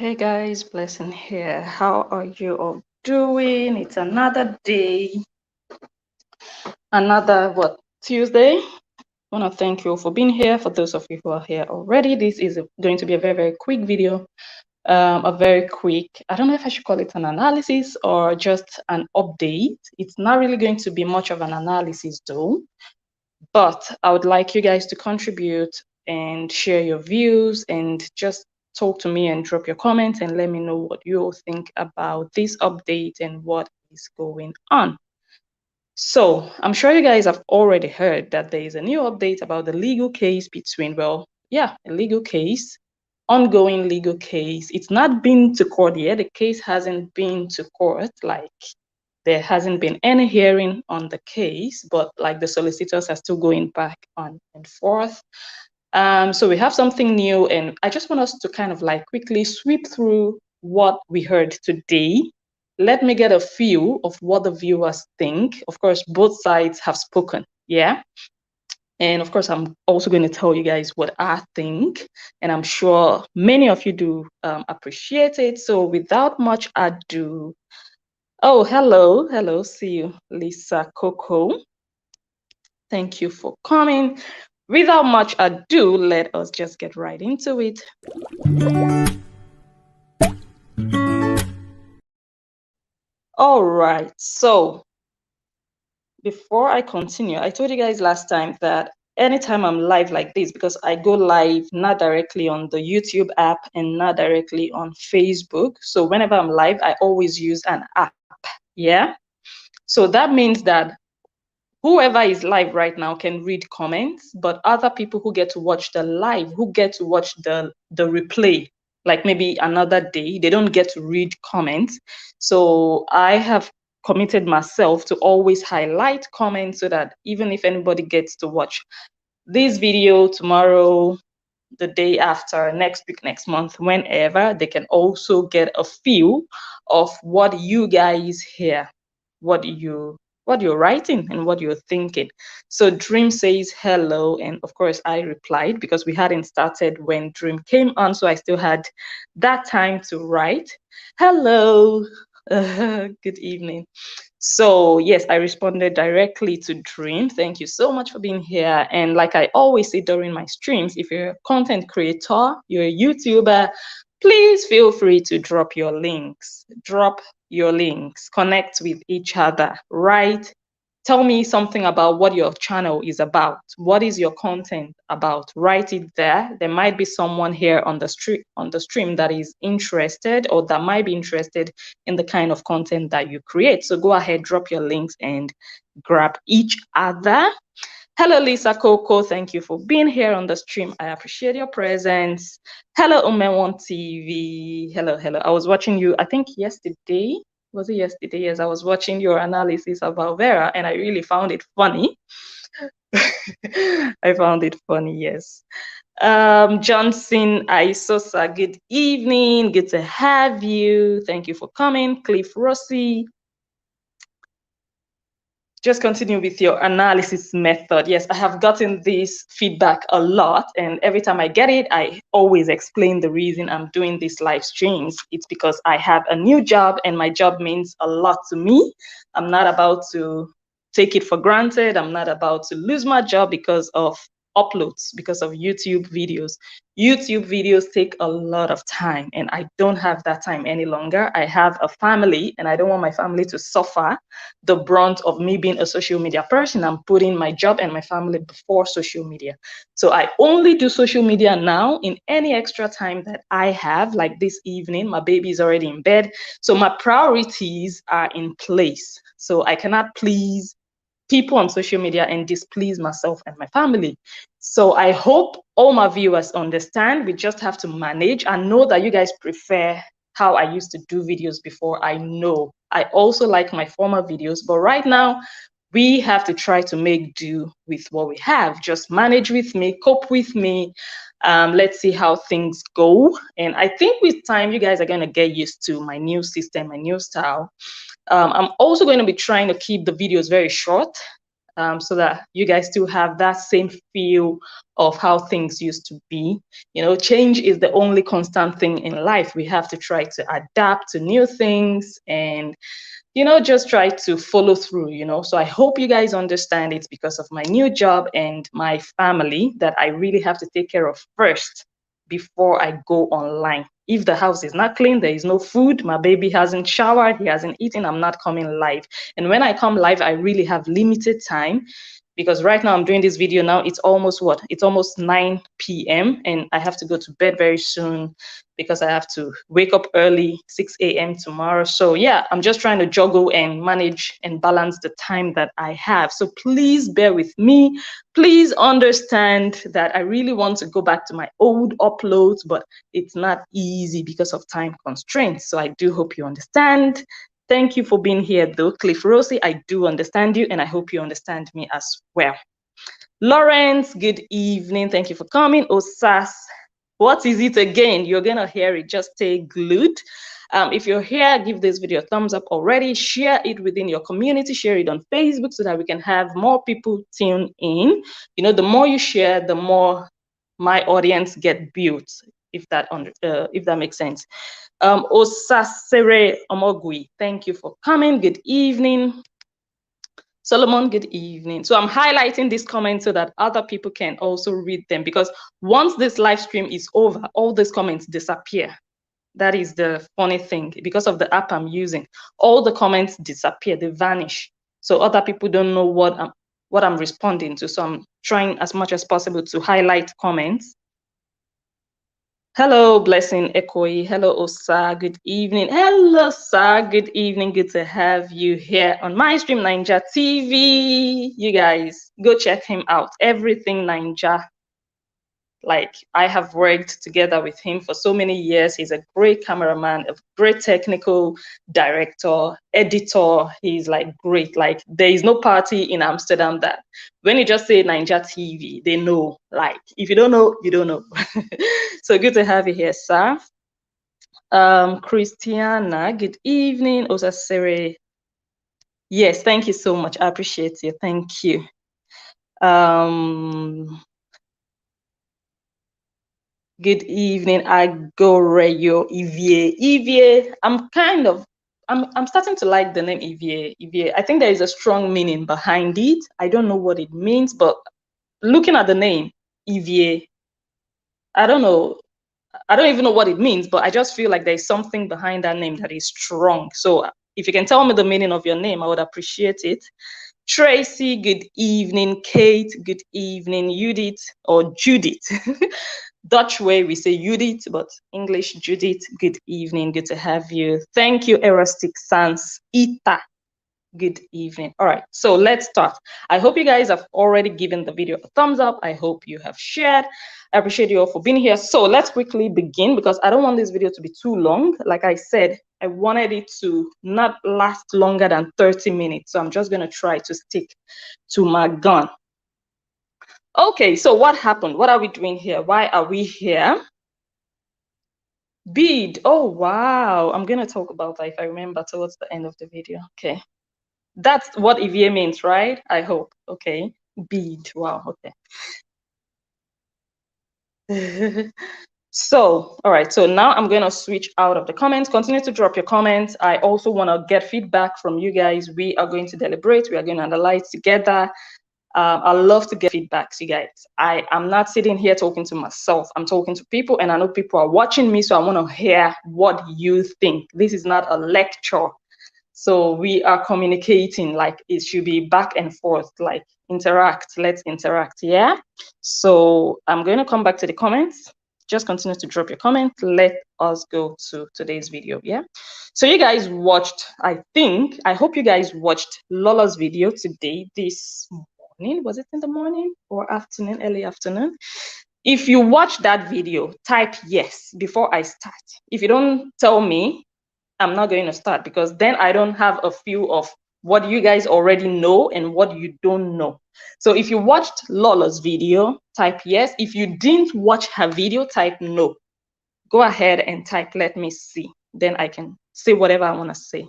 Hey guys, Blessing here. How are you all doing? It's another day, another Tuesday. I want to thank you all for being here. For those of you who are here already, this is going to be a very quick video. A very quick, I don't know if I should call it an analysis or just an update. It's not really going to be much of an analysis though, but I would like you guys to contribute and share your views and just talk to me and drop your comments and let me know what you all think about this update and what is going on. So I'm sure you guys have already heard that there is a new update about the legal case between, a legal case, ongoing legal case. It's not been to court yet. The case hasn't been to court, like there hasn't been any hearing on the case, but like the solicitors are still going back on and forth. So we have something new, and I just want us to kind of like quickly sweep through what we heard today. Let me get a feel of what the viewers think. Of course, both sides have spoken, yeah? And of course, I'm also going to tell you guys what I think, and I'm sure many of you do appreciate it. So without much ado, oh, hello, see you, Lisa Coco. Thank you for coming. Without much ado, let us just get right into it. All right, so before I continue, I told you guys last time that anytime I'm live like this, because I go live not directly on the YouTube app and not directly on Facebook. So whenever I'm live, I always use an app, yeah? So that means that whoever is live right now can read comments, but other people who get to watch the live, who get to watch the replay, like maybe another day, they don't get to read comments. So I have committed myself to always highlight comments so that even if anybody gets to watch this video tomorrow, the day after, next week, next month, whenever, they can also get a feel of what you guys hear, what you're writing and what you're thinking. So Dream says hello, and of course I replied because we hadn't started when Dream came on, so I still had that time to write hello. Good evening. So yes, I responded directly to Dream. Thank you so much for being here. And like I always say during my streams, if you're a content creator, you're a YouTuber, please feel free to drop your links. Drop your links, connect with each other, right? Tell me something about what your channel is about. What is your content about? Write it there. There might be someone here on the stream that is interested or that might be interested in the kind of content that you create. So go ahead, drop your links and grab each other. Hello, Lisa Coco. Thank you for being here on the stream. I appreciate your presence. Hello, Umewon TV. Hello. I was watching you, I think yesterday. Was it yesterday? Yes, I was watching your analysis about Vera and I really found it funny. I found it funny, yes. Johnson Isosa, good evening. Good to have you. Thank you for coming. Cliff Rossi. Just continue with your analysis method. Yes, I have gotten this feedback a lot, and every time I get it, I always explain the reason I'm doing these live streams. It's because I have a new job, and my job means a lot to me. I'm not about to take it for granted. I'm not about to lose my job because of uploads, because of YouTube videos. YouTube videos take a lot of time, and I don't have that time any longer. I have a family, and I don't want my family to suffer the brunt of me being a social media person. I'm putting my job and my family before social media. So I only do social media now in any extra time that I have, like this evening. My baby is already in bed. So my priorities are in place. So I cannot please people on social media and displease myself and my family. So I hope all my viewers understand. We just have to manage. I know that you guys prefer how I used to do videos before. I know. I also like my former videos, but right now we have to try to make do with what we have. Just manage with me, cope with me. Let's see how things go. And I think with time, you guys are going to get used to my new system, my new style. I'm also going to be trying to keep the videos very short. so that you guys still have that same feel of how things used to be. You know, change is the only constant thing in life. We have to try to adapt to new things and, you know, just try to follow through, you know. So I hope you guys understand it's because of my new job and my family that I really have to take care of first before I go online. If the house is not clean, there is no food, my baby hasn't showered, he hasn't eaten, I'm not coming live. And when I come live, I really have limited time because right now I'm doing this video now. It's almost what? It's almost 9 p.m. and I have to go to bed very soon because I have to wake up early, 6 a.m. tomorrow. So yeah, I'm just trying to juggle and manage and balance the time that I have. So please bear with me. Please understand that I really want to go back to my old uploads, but it's not easy because of time constraints. So I do hope you understand. Thank you for being here though. Cliff Rosie, I do understand you and I hope you understand me as well. Lawrence, good evening. Thank you for coming. Osas, what is it again? You're gonna hear it. Just stay glued. If you're here, give this video a thumbs up already. Share it within your community. Share it on Facebook so that we can have more people tune in. You know, the more you share, the more my audience get built. If that makes sense. Osasere Omogui, thank you for coming. Good evening. Solomon, good evening. So I'm highlighting these comments so that other people can also read them, because once this live stream is over, all these comments disappear. That is the funny thing. Because of the app I'm using, all the comments disappear, they vanish. So other people don't know what I'm responding to. So I'm trying as much as possible to highlight comments. Hello, Blessing Ekoi. Hello, Osa. Good evening. Hello, sir. Good evening. Good to have you here on my stream, Ninja TV. You guys, go check him out. Everything Ninja. Like, I have worked together with him for so many years. He's a great cameraman, a great technical director, editor. He's like great. Like, there is no party in Amsterdam that when you just say Ninja TV, they know. Like, if you don't know, you don't know. So good to have you here, sir. Christiana, good evening. Osasere. Yes, thank you so much. I appreciate you. Thank you. Good evening, Agoreyo Ivie. Ivie, I'm starting to like the name Ivie. Ivie, I think there is a strong meaning behind it. I don't know what it means, but looking at the name Ivie, I don't know. I don't even know what it means, but I just feel like there's something behind that name that is strong. So if you can tell me the meaning of your name, I would appreciate it. Tracy, good evening. Kate, good evening. Judith. Dutch way we say Judith, but English Judith, good evening. Good to have you. Thank you, Erastic Sans. Ita, good evening. All right, so let's start. I hope you guys have already given the video a thumbs up. I hope you have shared. I appreciate you all for being here. So let's quickly begin because I don't want this video to be too long. Like I said, I wanted it to not last longer than 30 minutes. So I'm just going to try to stick to my gun. Okay, so what happened? What are we doing here? Why are we here? Bead. Oh, wow. I'm going to talk about that if I remember towards the end of the video. Okay. That's what EVA means, right? I hope. Okay. Bead. Wow. Okay. So, all right. So now I'm going to switch out of the comments. Continue to drop your comments. I also want to get feedback from you guys. We are going to deliberate. We are going to analyze together. I love to get feedbacks, you guys. I'm not sitting here talking to myself. I'm talking to people, and I know people are watching me, so I want to hear what you think. This is not a lecture. So we are communicating, like it should be back and forth, like interact. Let's interact, yeah? So I'm going to come back to the comments. Just continue to drop your comment. Let us go to today's video, yeah? So you guys watched, I hope you guys watched Lola's video today, this morning. Was it in the morning or afternoon, early afternoon? If you watch that video, type yes before I start. If you don't tell me, I'm not going to start, because then I don't have a feel of what you guys already know and what you don't know. So if you watched Lola's video, type yes. If you didn't watch her video, type no. Go ahead and type, let me see. Then I can say whatever I want to say.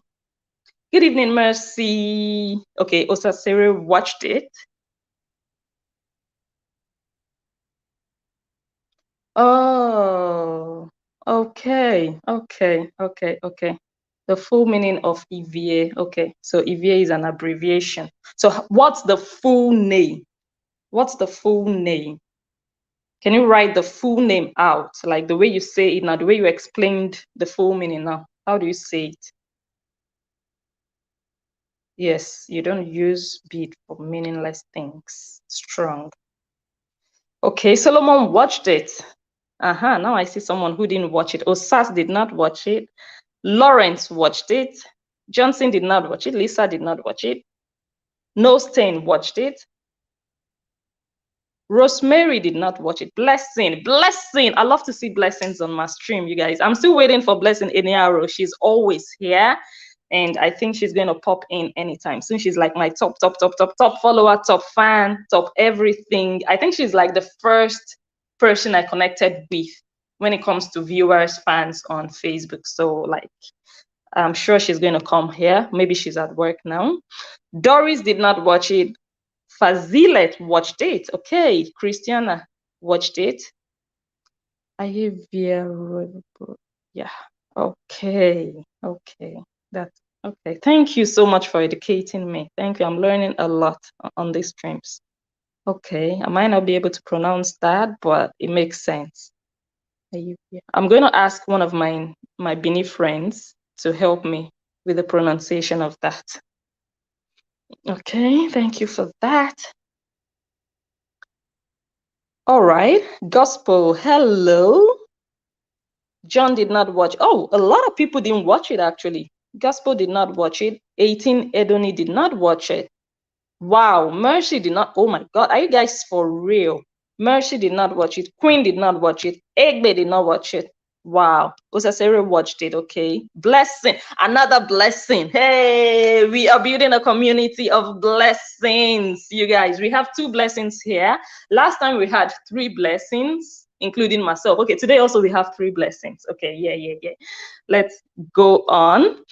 Good evening, Mercy. Okay, Osasere watched it. Oh, okay. The full meaning of EVA. Okay, so EVA is an abbreviation. So what's the full name? What's the full name? Can you write the full name out? Like the way you say it now, the way you explained the full meaning now. How do you say it? Yes, you don't use beat for meaningless things. Strong. Okay, Solomon watched it. Now I see someone who didn't watch it. Osas did not watch it. Lawrence watched it. Johnson did not watch it. Lisa did not watch it. No Stain watched it. Rosemary did not watch it. Blessing. I love to see blessings on my stream, you guys. I'm still waiting for Blessing Eniaro. She's always here. And I think she's going to pop in anytime soon. She's like my top follower, top fan, top everything. I think she's like the first person I connected with when it comes to viewers, fans on Facebook. So like, I'm sure she's going to come here. Maybe she's at work now. Doris did not watch it. Fazilet watched it. Okay. Christiana watched it. Yeah. Okay. That's okay. Thank you so much for educating me. Thank you. I'm learning a lot on these streams. Okay. I might not be able to pronounce that, but it makes sense. I'm going to ask one of my Bini friends to help me with the pronunciation of that. Okay, thank you for that. All right, Gospel, hello. John did not watch. Oh, a lot of people didn't watch it actually. Gospel did not watch it. 18 Edoni did not watch it. Wow, Mercy did not. Oh my God, are you guys for real? Mercy did not watch it. Queen did not watch it. Egbe did not watch it. Wow, Osasere watched it. Okay, blessing, another blessing. Hey, we are building a community of blessings, you guys. We have 2 blessings here. Last time we had 3 blessings, including myself. Okay, today also we have 3 blessings. Okay, yeah. Let's go on.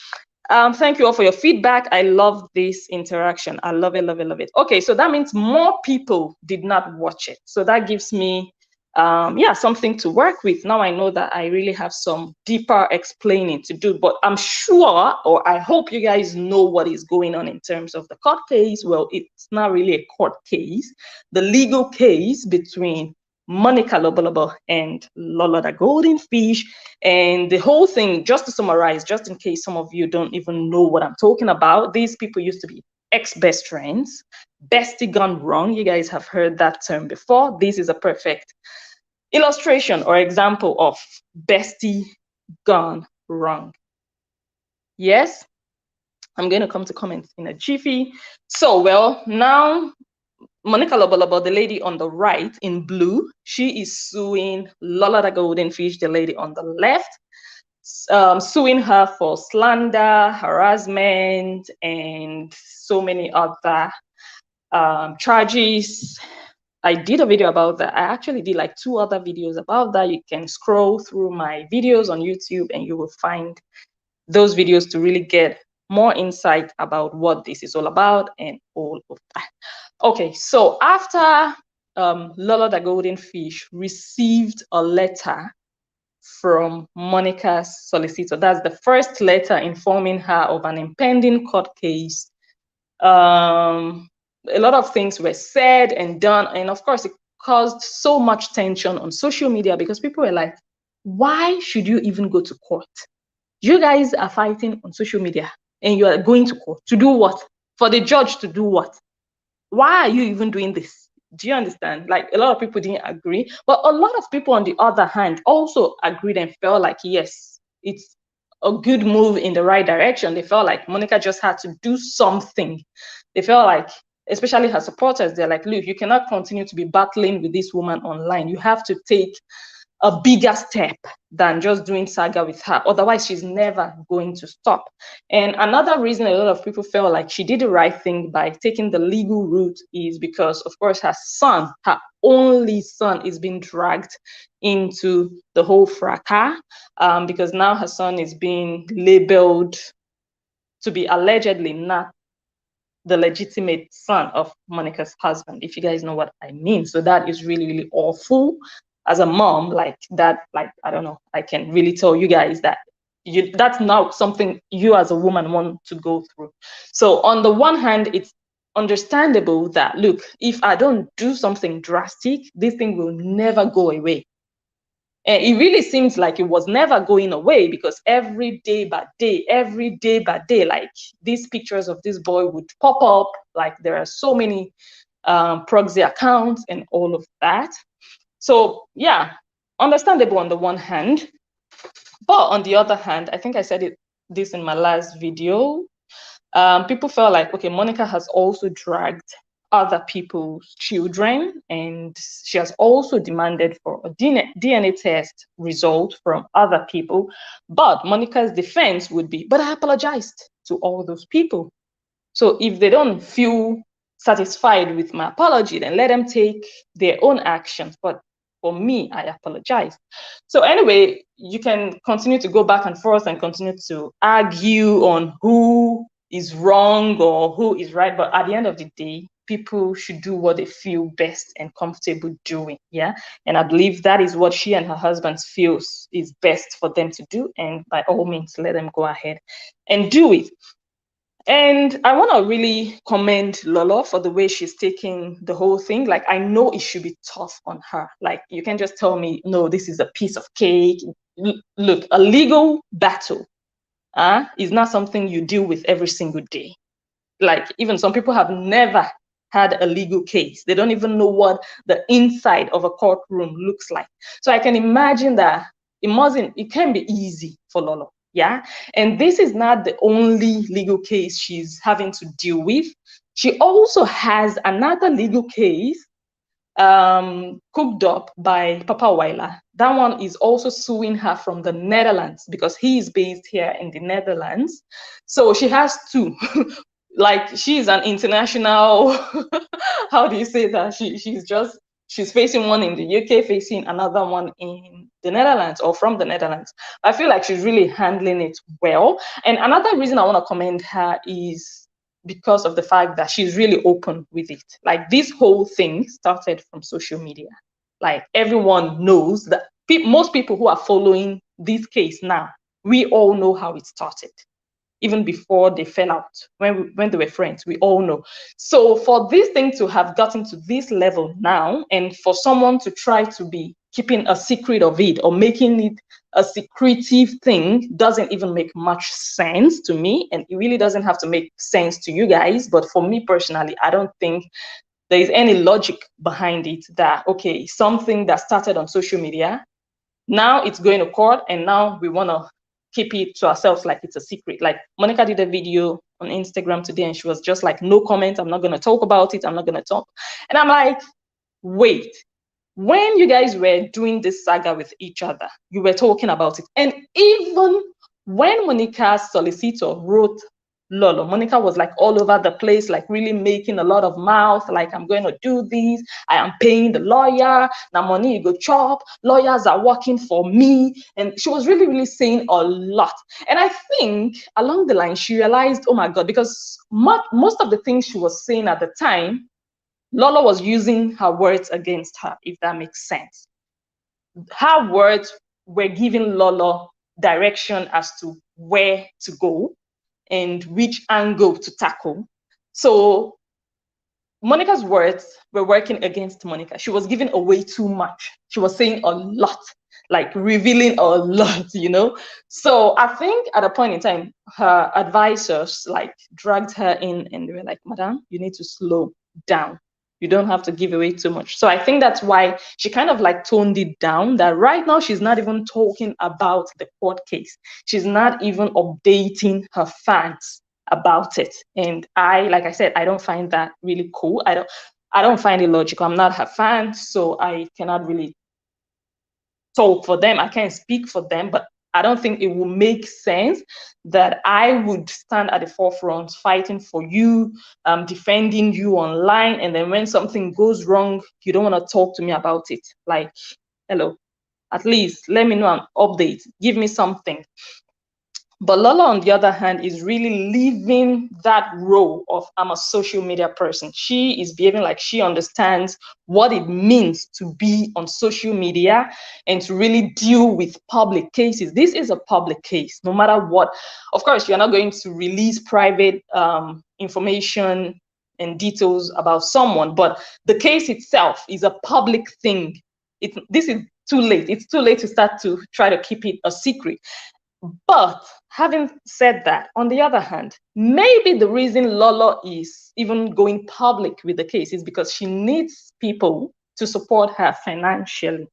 Thank you all for your feedback. I love this interaction. I love it. Okay, so that means more people did not watch it. So that gives me, something to work with. Now I know that I really have some deeper explaining to do, but I'm sure, or I hope you guys know what is going on in terms of the court case. Well, it's not really a court case. The legal case between Monica Lobolobo and Lolo Dagoldenfish. And the whole thing, just to summarize, just in case some of you don't even know what I'm talking about, these people used to be ex-best friends. Bestie gone wrong. You guys have heard that term before. This is a perfect illustration or example of bestie gone wrong. Yes, I'm going to come to comments in a jiffy. So, well, now Monica Lobolobo, the lady on the right in blue, she is suing Lolo Dagoldenfish, the lady on the left, suing her for slander, harassment, and so many other charges. I did a video about that. I actually did like 2 other videos about that. You can scroll through my videos on YouTube and you will find those videos to really get more insight about what this is all about and all of that. Okay, so after Lolo Dagoldenfish received a letter from Monica's solicitor, that's the first letter informing her of an impending court case. A lot of things were said and done, and of course, it caused so much tension on social media because people were like, why should you even go to court? You guys are fighting on social media and you are going to court to do what? For the judge to do what? Why are you even doing this? Do you understand? Like, a lot of people didn't agree, but a lot of people on the other hand also agreed and felt like, yes, it's a good move in the right direction. They felt like Monica just had to do something. They felt like, especially her supporters, they're like, look, you cannot continue to be battling with this woman online. You have to take a bigger step than just doing saga with her. Otherwise, she's never going to stop. And another reason a lot of people felt like she did the right thing by taking the legal route is because, of course, her son, her only son, is being dragged into the whole fracas, because now her son is being labeled to be allegedly not the legitimate son of Monica's husband, if you guys know what I mean. So that is really, really awful. As a mom, like that, like, I don't know, I can really tell you guys that that's not something you as a woman want to go through. So on the one hand, it's understandable that, look, if I don't do something drastic, this thing will never go away. And it really seems like it was never going away, because every day by day, like these pictures of this boy would pop up. Like there are so many proxy accounts and all of that. So yeah, understandable on the one hand. But on the other hand, I think I said this in my last video, people felt like, okay, Monica has also dragged other people's children, and she has also demanded for a DNA test result from other people. But Monica's defense would be, but I apologized to all those people. So if they don't feel satisfied with my apology, then let them take their own actions. But for me, I apologize. So anyway, you can continue to go back and forth and continue to argue on who is wrong or who is right. But at the end of the day, people should do what they feel best and comfortable doing. Yeah. And I believe that is what she and her husband feels is best for them to do. And by all means, let them go ahead and do it. And I want to really commend Lolo for the way she's taking the whole thing. Like, I know it should be tough on her. Like, you can just tell me, no, this is a piece of cake. Look, a legal battle is not something you deal with every single day. Like, even some people have never had a legal case. They don't even know what the inside of a courtroom looks like. So I can imagine that it can be easy for Lolo. Yeah. And this is not the only legal case she's having to deal with. She also has another legal case cooked up by Papa Weiler. That one is also suing her from the Netherlands, because he is based here in the Netherlands. So she has two. Like, she's an international, how do you say that? She's facing one in the UK, facing another one in the Netherlands, or from the Netherlands. I feel like she's really handling it well. And another reason I want to commend her is because of the fact that she's really open with it. Like, this whole thing started from social media. Like, everyone knows that most people who are following this case now, we all know how it started. Even before they fell out, when they were friends, we all know. So for this thing to have gotten to this level now, and for someone to try to be keeping a secret of it or making it a secretive thing, doesn't even make much sense to me. And it really doesn't have to make sense to you guys. But for me personally, I don't think there is any logic behind it, that, okay, something that started on social media, now it's going to court, and now we want to keep it to ourselves like it's a secret. Like, Monica did a video on Instagram today, and she was just like, no comment, I'm not going to talk about it, I'm not going to talk. And I'm like, wait, when you guys were doing this saga with each other, you were talking about it. And even when Monica's solicitor wrote Lolo, Monica was like all over the place, like really making a lot of mouth, like, I'm going to do this, I am paying the lawyer, now money you go chop, lawyers are working for me. And she was really, really saying a lot. And I think along the line, she realized, oh my God, because most of the things she was saying at the time, Lolo was using her words against her, if that makes sense. Her words were giving Lolo direction as to where to go and which angle to tackle. So Monica's words were working against Monica. She was giving away too much. She was saying a lot, like revealing a lot, you know? So I think at a point in time, her advisors like dragged her in, and they were like, Madam, you need to slow down. You don't have to give away too much. So I think that's why she kind of like toned it down, that right now she's not even talking about the court case. She's not even updating her fans about it. And like I said, I don't find that really cool. I don't find it logical. I'm not her fan, so I cannot really talk for them. I can't speak for them, but I don't think it will make sense that I would stand at the forefront fighting for you, defending you online, and then when something goes wrong, you don't want to talk to me about it. Like, hello, at least let me know an update. Give me something. But Lolo, on the other hand, is really living that role of I'm a social media person. She is behaving like she understands what it means to be on social media and to really deal with public cases. This is a public case, no matter what. Of course, you're not going to release private information and details about someone, but the case itself is a public thing. This is too late. It's too late to start to try to keep it a secret. But having said that, on the other hand, maybe the reason Lolo is even going public with the case is because she needs people to support her financially.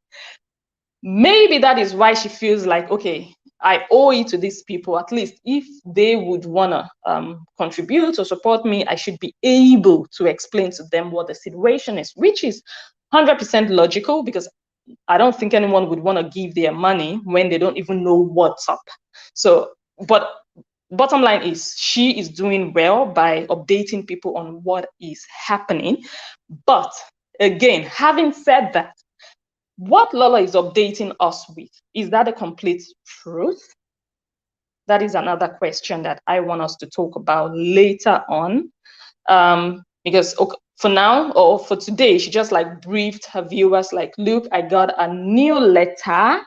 Maybe that is why she feels like, okay, I owe it to these people. At least if they would want to contribute or support me, I should be able to explain to them what the situation is, which is 100% logical, because I don't think anyone would want to give their money when they don't even know what's up. So, but bottom line is she is doing well by updating people on what is happening. But again, having said that, what Lola is updating us with, is that a complete truth? That is another question that I want us to talk about later on. Because for now, or for today, she just like briefed her viewers like, look, I got a new letter,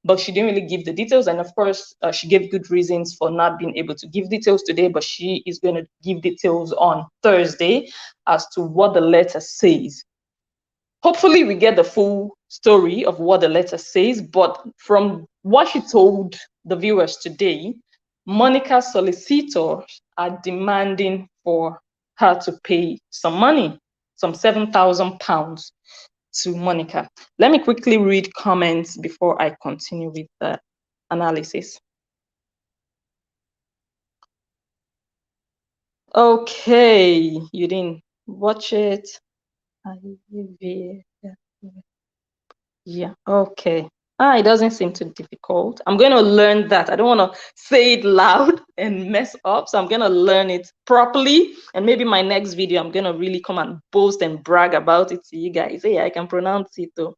but she didn't really give the details. And of course, she gave good reasons for not being able to give details today, but she is going to give details on Thursday as to what the letter says. Hopefully we get the full story of what the letter says, but from what she told the viewers today, Monica's solicitors are demanding for her to pay some money, some £7,000 to Monica. Let me quickly read comments before I continue with the analysis. Okay, you didn't watch it. Yeah, okay. It doesn't seem too difficult. I'm going to learn that. I don't want to say it loud and mess up. So I'm going to learn it properly. And maybe my next video, I'm going to really come and boast and brag about it to you guys. Hey, I can pronounce it though.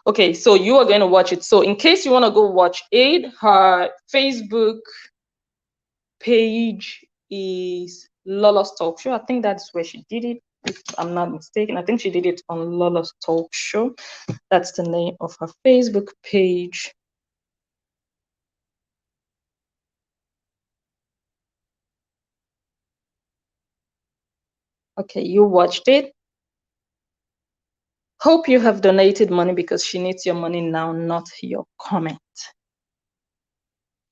Okay, so you are going to watch it. So in case you want to go watch it, her Facebook page is Lolo's Talk Show. I think that's where she did it, if I'm not mistaken. I think she did it on Lolo's Talk Show. That's the name of her Facebook page. Okay, you watched it. Hope you have donated money, because she needs your money now, not your comment.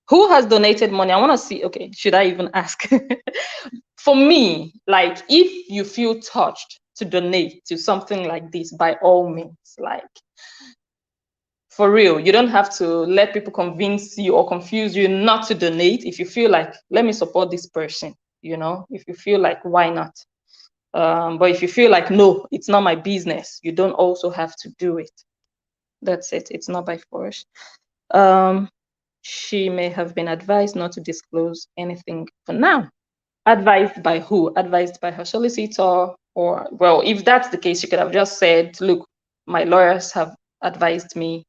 Who has donated money? I want to see. Okay, should I even ask? For me, like, if you feel touched to donate to something like this, by all means, like, for real, you don't have to let people convince you or confuse you not to donate. If you feel like, let me support this person, you know, if you feel like, why not? But if you feel like, no, it's not my business, you don't also have to do it. That's it. It's not by force. She may have been advised not to disclose anything for now. Advised by who? Advised by her solicitor? Or, well, if that's the case, you could have just said, look, my lawyers have advised me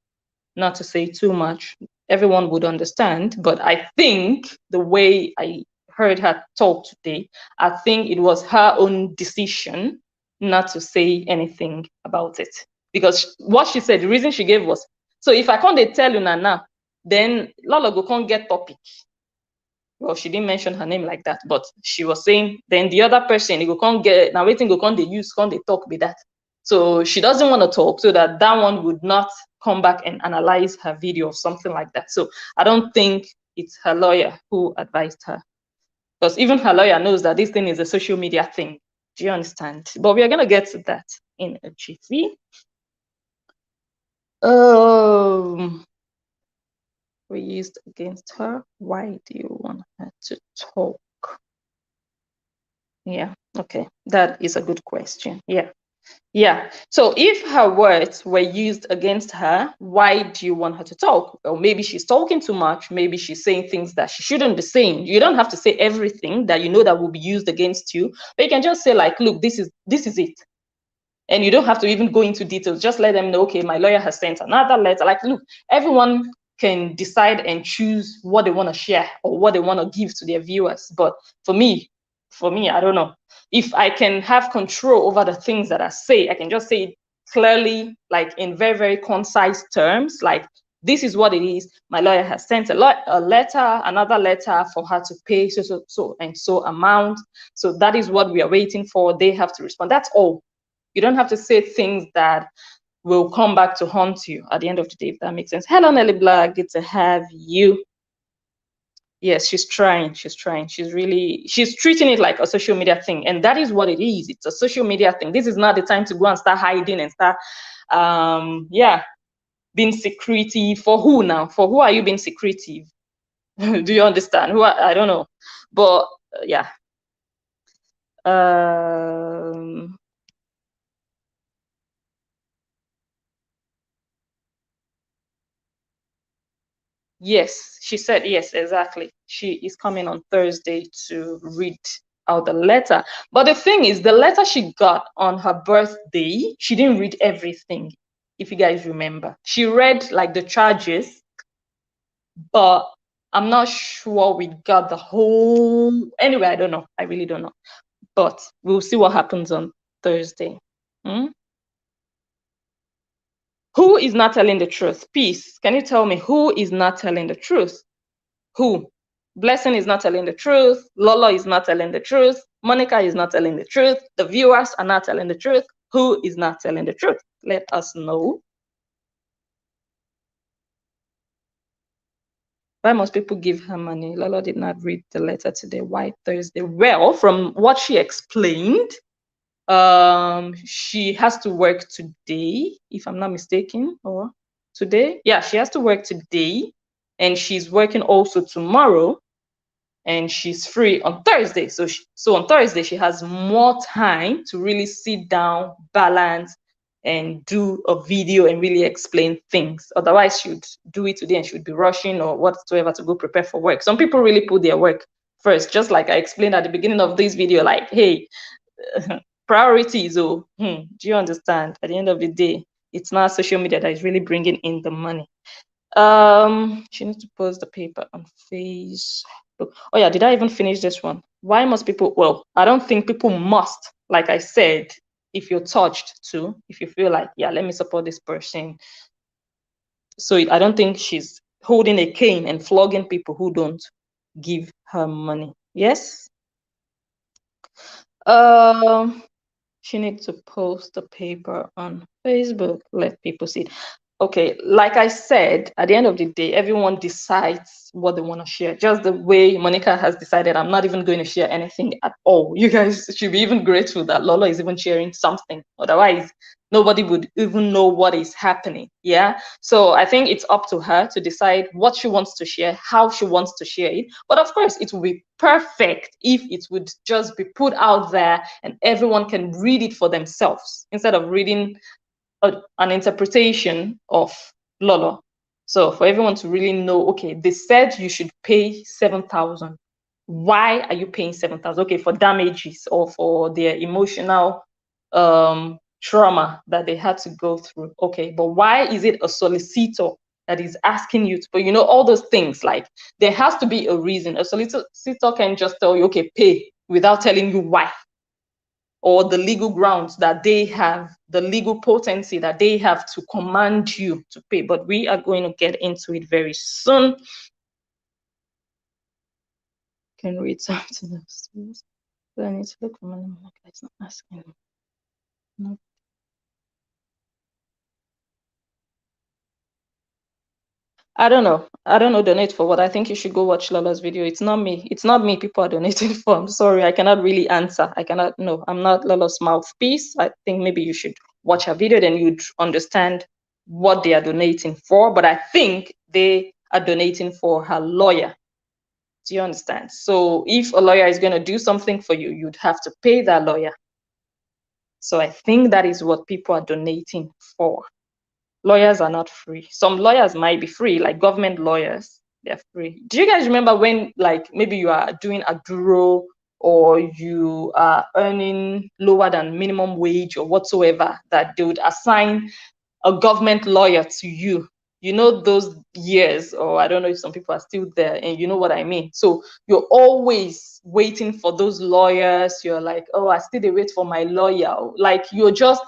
not to say too much. Everyone would understand. But I think the way I heard her talk today, I think it was her own decision not to say anything about it. Because what she said, the reason she gave was, so if I can't tell you now, then Lolo go can't get topic. Well, she didn't mention her name like that, but she was saying, then the other person, he go can't get, now waiting go can't they use, can't they talk with that. So she doesn't want to talk, so that one would not come back and analyze her video or something like that. So I don't think it's her lawyer who advised her, because even her lawyer knows that this thing is a social media thing. Do you understand? But we are going to get to that in a jiffy. We used against her. Why do you want her to talk? Yeah, okay, that is a good question. Yeah. So if her words were used against her, why do you want her to talk? Or maybe she's talking too much. Maybe she's saying things that she shouldn't be saying. You don't have to say everything that you know that will be used against you, but you can just say like, look, this is it. And you don't have to even go into details. Just let them know, okay, my lawyer has sent another letter. Like, look, everyone can decide and choose what they want to share or what they want to give to their viewers. But for me, I don't know. If I can have control over the things that I say, I can just say it clearly, like in very, very concise terms, like this is what it is. My lawyer has sent a letter, another letter for her to pay so and so amount. So that is what we are waiting for. They have to respond. That's all. You don't have to say things that will come back to haunt you at the end of the day, if that makes sense. Hello, Nelly Black. Good to have you. Yes, she's trying. She's trying. She's treating it like a social media thing. And that is what it is. It's a social media thing. This is not the time to go and start hiding and start, being secretive. For who now? For who are you being secretive? Do you understand? I don't know. But yeah. Yes, she said yes, exactly. She is coming on Thursday to read out the letter. But the thing is, the letter she got on her birthday, she didn't read everything, if you guys remember. She read like the charges, but I'm not sure we got the whole. Anyway, I don't know. I really don't know. But we'll see what happens on Thursday. Hmm? Who is not telling the truth? Peace. Can you tell me who is not telling the truth? Who? Blessing is not telling the truth. Lolo is not telling the truth. Monica is not telling the truth. The viewers are not telling the truth. Who is not telling the truth? Let us know. Why must people give her money? Lolo did not read the letter today. Why Thursday? Well, from what she explained, she has to work today, if I'm not mistaken, or today. Yeah, she has to work today, and she's working also tomorrow. And she's free on Thursday. So on Thursday, she has more time to really sit down, balance, and do a video and really explain things. Otherwise, she would do it today and she would be rushing or whatsoever to go prepare for work. Some people really put their work first, just like I explained at the beginning of this video, like, hey, priorities, do you understand? At the end of the day, it's not social media that is really bringing in the money. She needs to post the paper on Facebook. Oh yeah, did I even finish this one? Why must people? Well, I don't think people must. Like I said, if you're touched too, if you feel like, yeah, let me support this person. So I don't think she's holding a cane and flogging people who don't give her money. Yes. She needs to post the paper on Facebook. Let people see it. Okay, like I said, at the end of the day, everyone decides what they want to share. Just the way Monica has decided, I'm not even going to share anything at all. You guys should be even grateful that Lolo is even sharing something. Otherwise, nobody would even know what is happening. Yeah. So I think it's up to her to decide what she wants to share, how she wants to share it. But of course, it would be perfect if it would just be put out there and everyone can read it for themselves instead of reading an interpretation of Lolo. So for everyone to really know, okay, they said you should pay 7,000. Why are you paying 7,000? Okay, for damages or for their emotional trauma that they had to go through. Okay, but why is it a solicitor that is asking you to pay? You know, all those things, like there has to be a reason. A solicitor can just tell you, okay, pay without telling you why, or the legal grounds that they have, the legal potency that they have to command you to pay. But we are going to get into it very soon. Can read something else. So I need to look for my number. It's not asking. No. I don't know. I don't know donate for what. I think you should go watch Lola's video. It's not me. It's not me people are donating for. I'm sorry. I cannot really answer. I cannot. No, I'm not Lola's mouthpiece. I think maybe you should watch her video, then you'd understand what they are donating for. But I think they are donating for her lawyer. Do you understand? So if a lawyer is going to do something for you, you'd have to pay that lawyer. So I think that is what people are donating for. Lawyers are not free. Some lawyers might be free, like government lawyers, they're free. Do you guys remember when, like, maybe you are doing a bureau or you are earning lower than minimum wage or whatsoever, that they would assign a government lawyer to you You know those years, or I don't know if some people are still there, and you know what I mean. So you're always waiting for those lawyers. You're like, oh, I still wait for my lawyer. Like you're just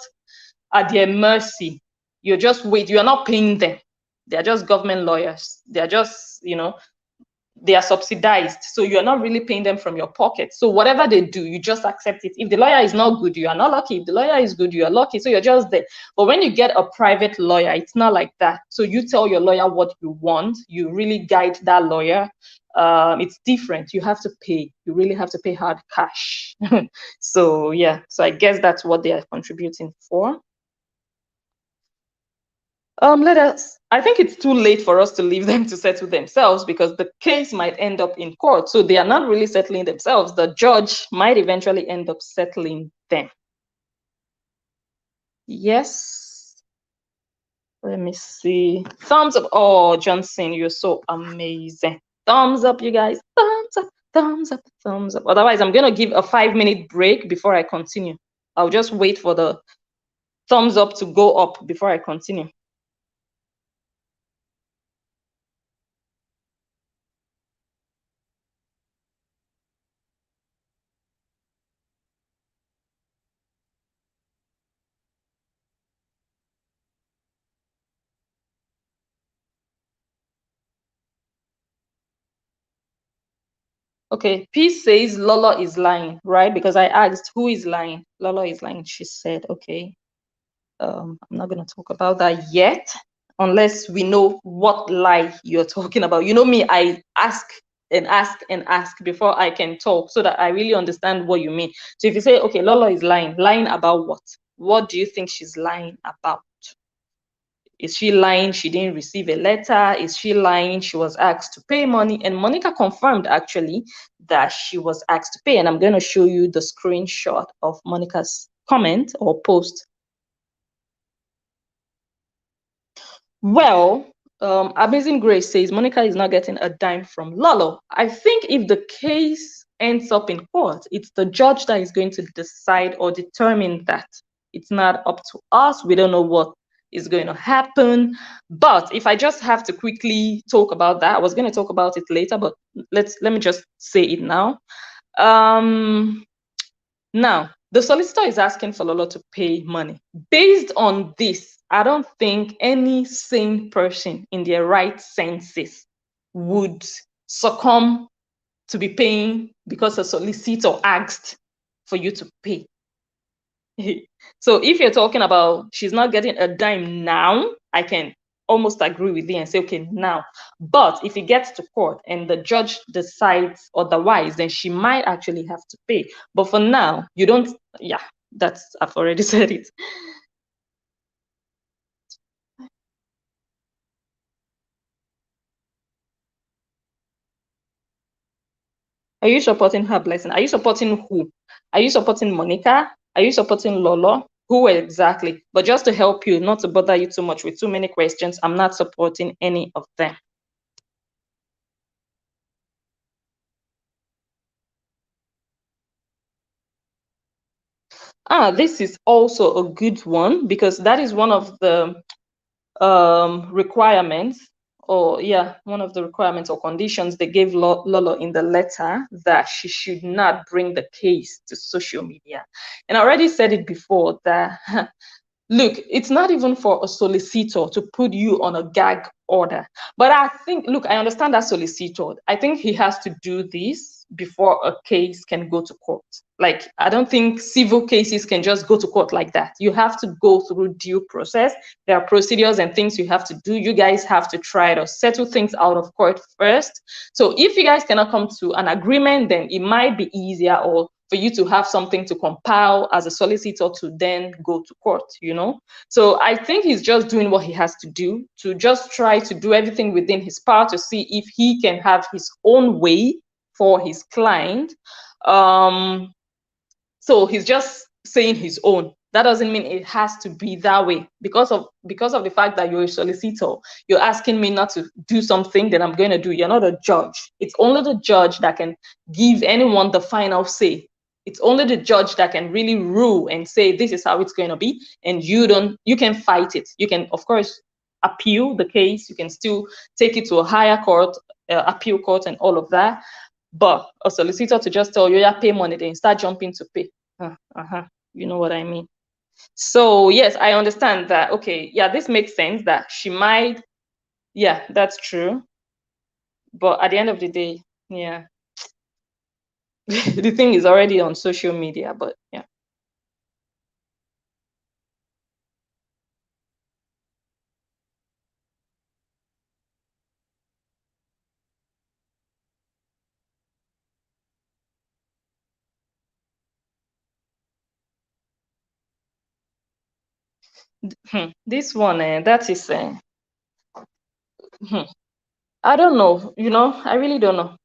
at their mercy. You're just wait. You're not paying them. They're just government lawyers. They're just, they are subsidized. So you're not really paying them from your pocket. So whatever they do, you just accept it. If the lawyer is not good, you are not lucky. If the lawyer is good, you are lucky. So you're just there. But when you get a private lawyer, it's not like that. So you tell your lawyer what you want. You really guide that lawyer. It's different. You have to pay. You really have to pay hard cash. So yeah. So I guess that's what they are contributing for. I think it's too late for us to leave them to settle themselves because the case might end up in court. So they are not really settling themselves. The judge might eventually end up settling them. Yes. Let me see. Thumbs up. Oh, Johnson, you're so amazing. Thumbs up, you guys. Thumbs up, thumbs up, thumbs up. Otherwise, I'm going to give a 5-minute break before I continue. I'll just wait for the thumbs up to go up before I continue. Okay, Peace says Lolo is lying, right? Because I asked who is lying. Lolo is lying. She said, okay. I'm not going to talk about that yet, unless we know what lie you're talking about. You know me, I ask and ask and ask before I can talk so that I really understand what you mean. So if you say, okay, Lolo is lying, lying about what? What do you think she's lying about? Is she lying she didn't receive a letter? Is she lying she was asked to pay money? And Monica confirmed actually that she was asked to pay. And I'm going to show you the screenshot of Monica's comment or post. Well, Amazing Grace says Monica is not getting a dime from Lolo. I think if the case ends up in court, it's the judge that is going to decide or determine that. It's not up to us. We don't know what is going to happen. But if I just have to quickly talk about that, I was going to talk about it later, but let me just say it now. Now, the solicitor is asking for Lolo to pay money. Based on this, I don't think any sane person in their right senses would succumb to be paying because a solicitor asked for you to pay. So if you're talking about she's not getting a dime now, I can almost agree with you and say, okay, now. But if it gets to court and the judge decides otherwise, then she might actually have to pay. But for now, you don't, yeah, I've already said it. Are you supporting her blessing? Are you supporting who? Are you supporting Monica? Are you supporting Lolo? Who exactly? But just to help you, not to bother you too much with too many questions, I'm not supporting any of them. This is also a good one because that is one of the requirements, or yeah, one of the requirements or conditions they gave Lolo in the letter, that she should not bring the case to social media. And I already said it before that look, it's not even for a solicitor to put you on a gag order. But I think, look, I understand that solicitor. I think he has to do this before a case can go to court. Like, I don't think civil cases can just go to court like that. You have to go through due process. There are procedures and things you have to do. You guys have to try to settle things out of court first. So if you guys cannot come to an agreement, then it might be easier or for you to have something to compile as a solicitor to then go to court, you know? So I think he's just doing what he has to do to just try to do everything within his power to see if he can have his own way for his client. So he's just saying his own. That doesn't mean it has to be that way. Because of the fact that you're a solicitor, you're asking me not to do something that I'm going to do. You're not a judge. It's only the judge that can give anyone the final say. It's only the judge that can really rule and say this is how it's going to be, and you can fight it. You can, of course, appeal the case. You can still take it to a higher court, appeal court, and all of that. But a solicitor to just tell you, yeah, pay money, then start jumping to pay. You know what I mean? So yes, I understand that. Okay, yeah, this makes sense that she might. Yeah, that's true. But at the end of the day, yeah, the thing is already on social media. But yeah. This one, that is, I don't know. I really don't know.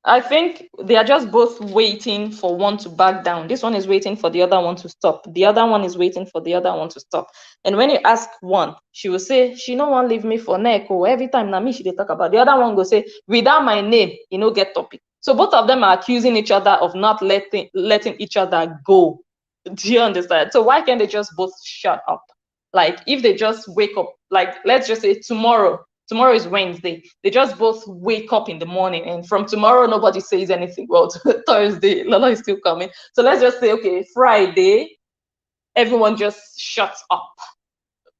I think they are just both waiting for one to back down. This one is waiting for the other one to stop. The other one is waiting for the other one to stop. And when you ask one, she will say, she no one leave me for neck. Or every time now me she dey talk about. The other one go say, without my name, get topic. So both of them are accusing each other of not letting each other go. Do you understand? So why can't they just both shut up? Like if they just wake up, like let's just say tomorrow is Wednesday. They just both wake up in the morning, and from tomorrow nobody says anything. Well, Thursday, Lolo is still coming. So let's just say, okay, Friday, everyone just shuts up.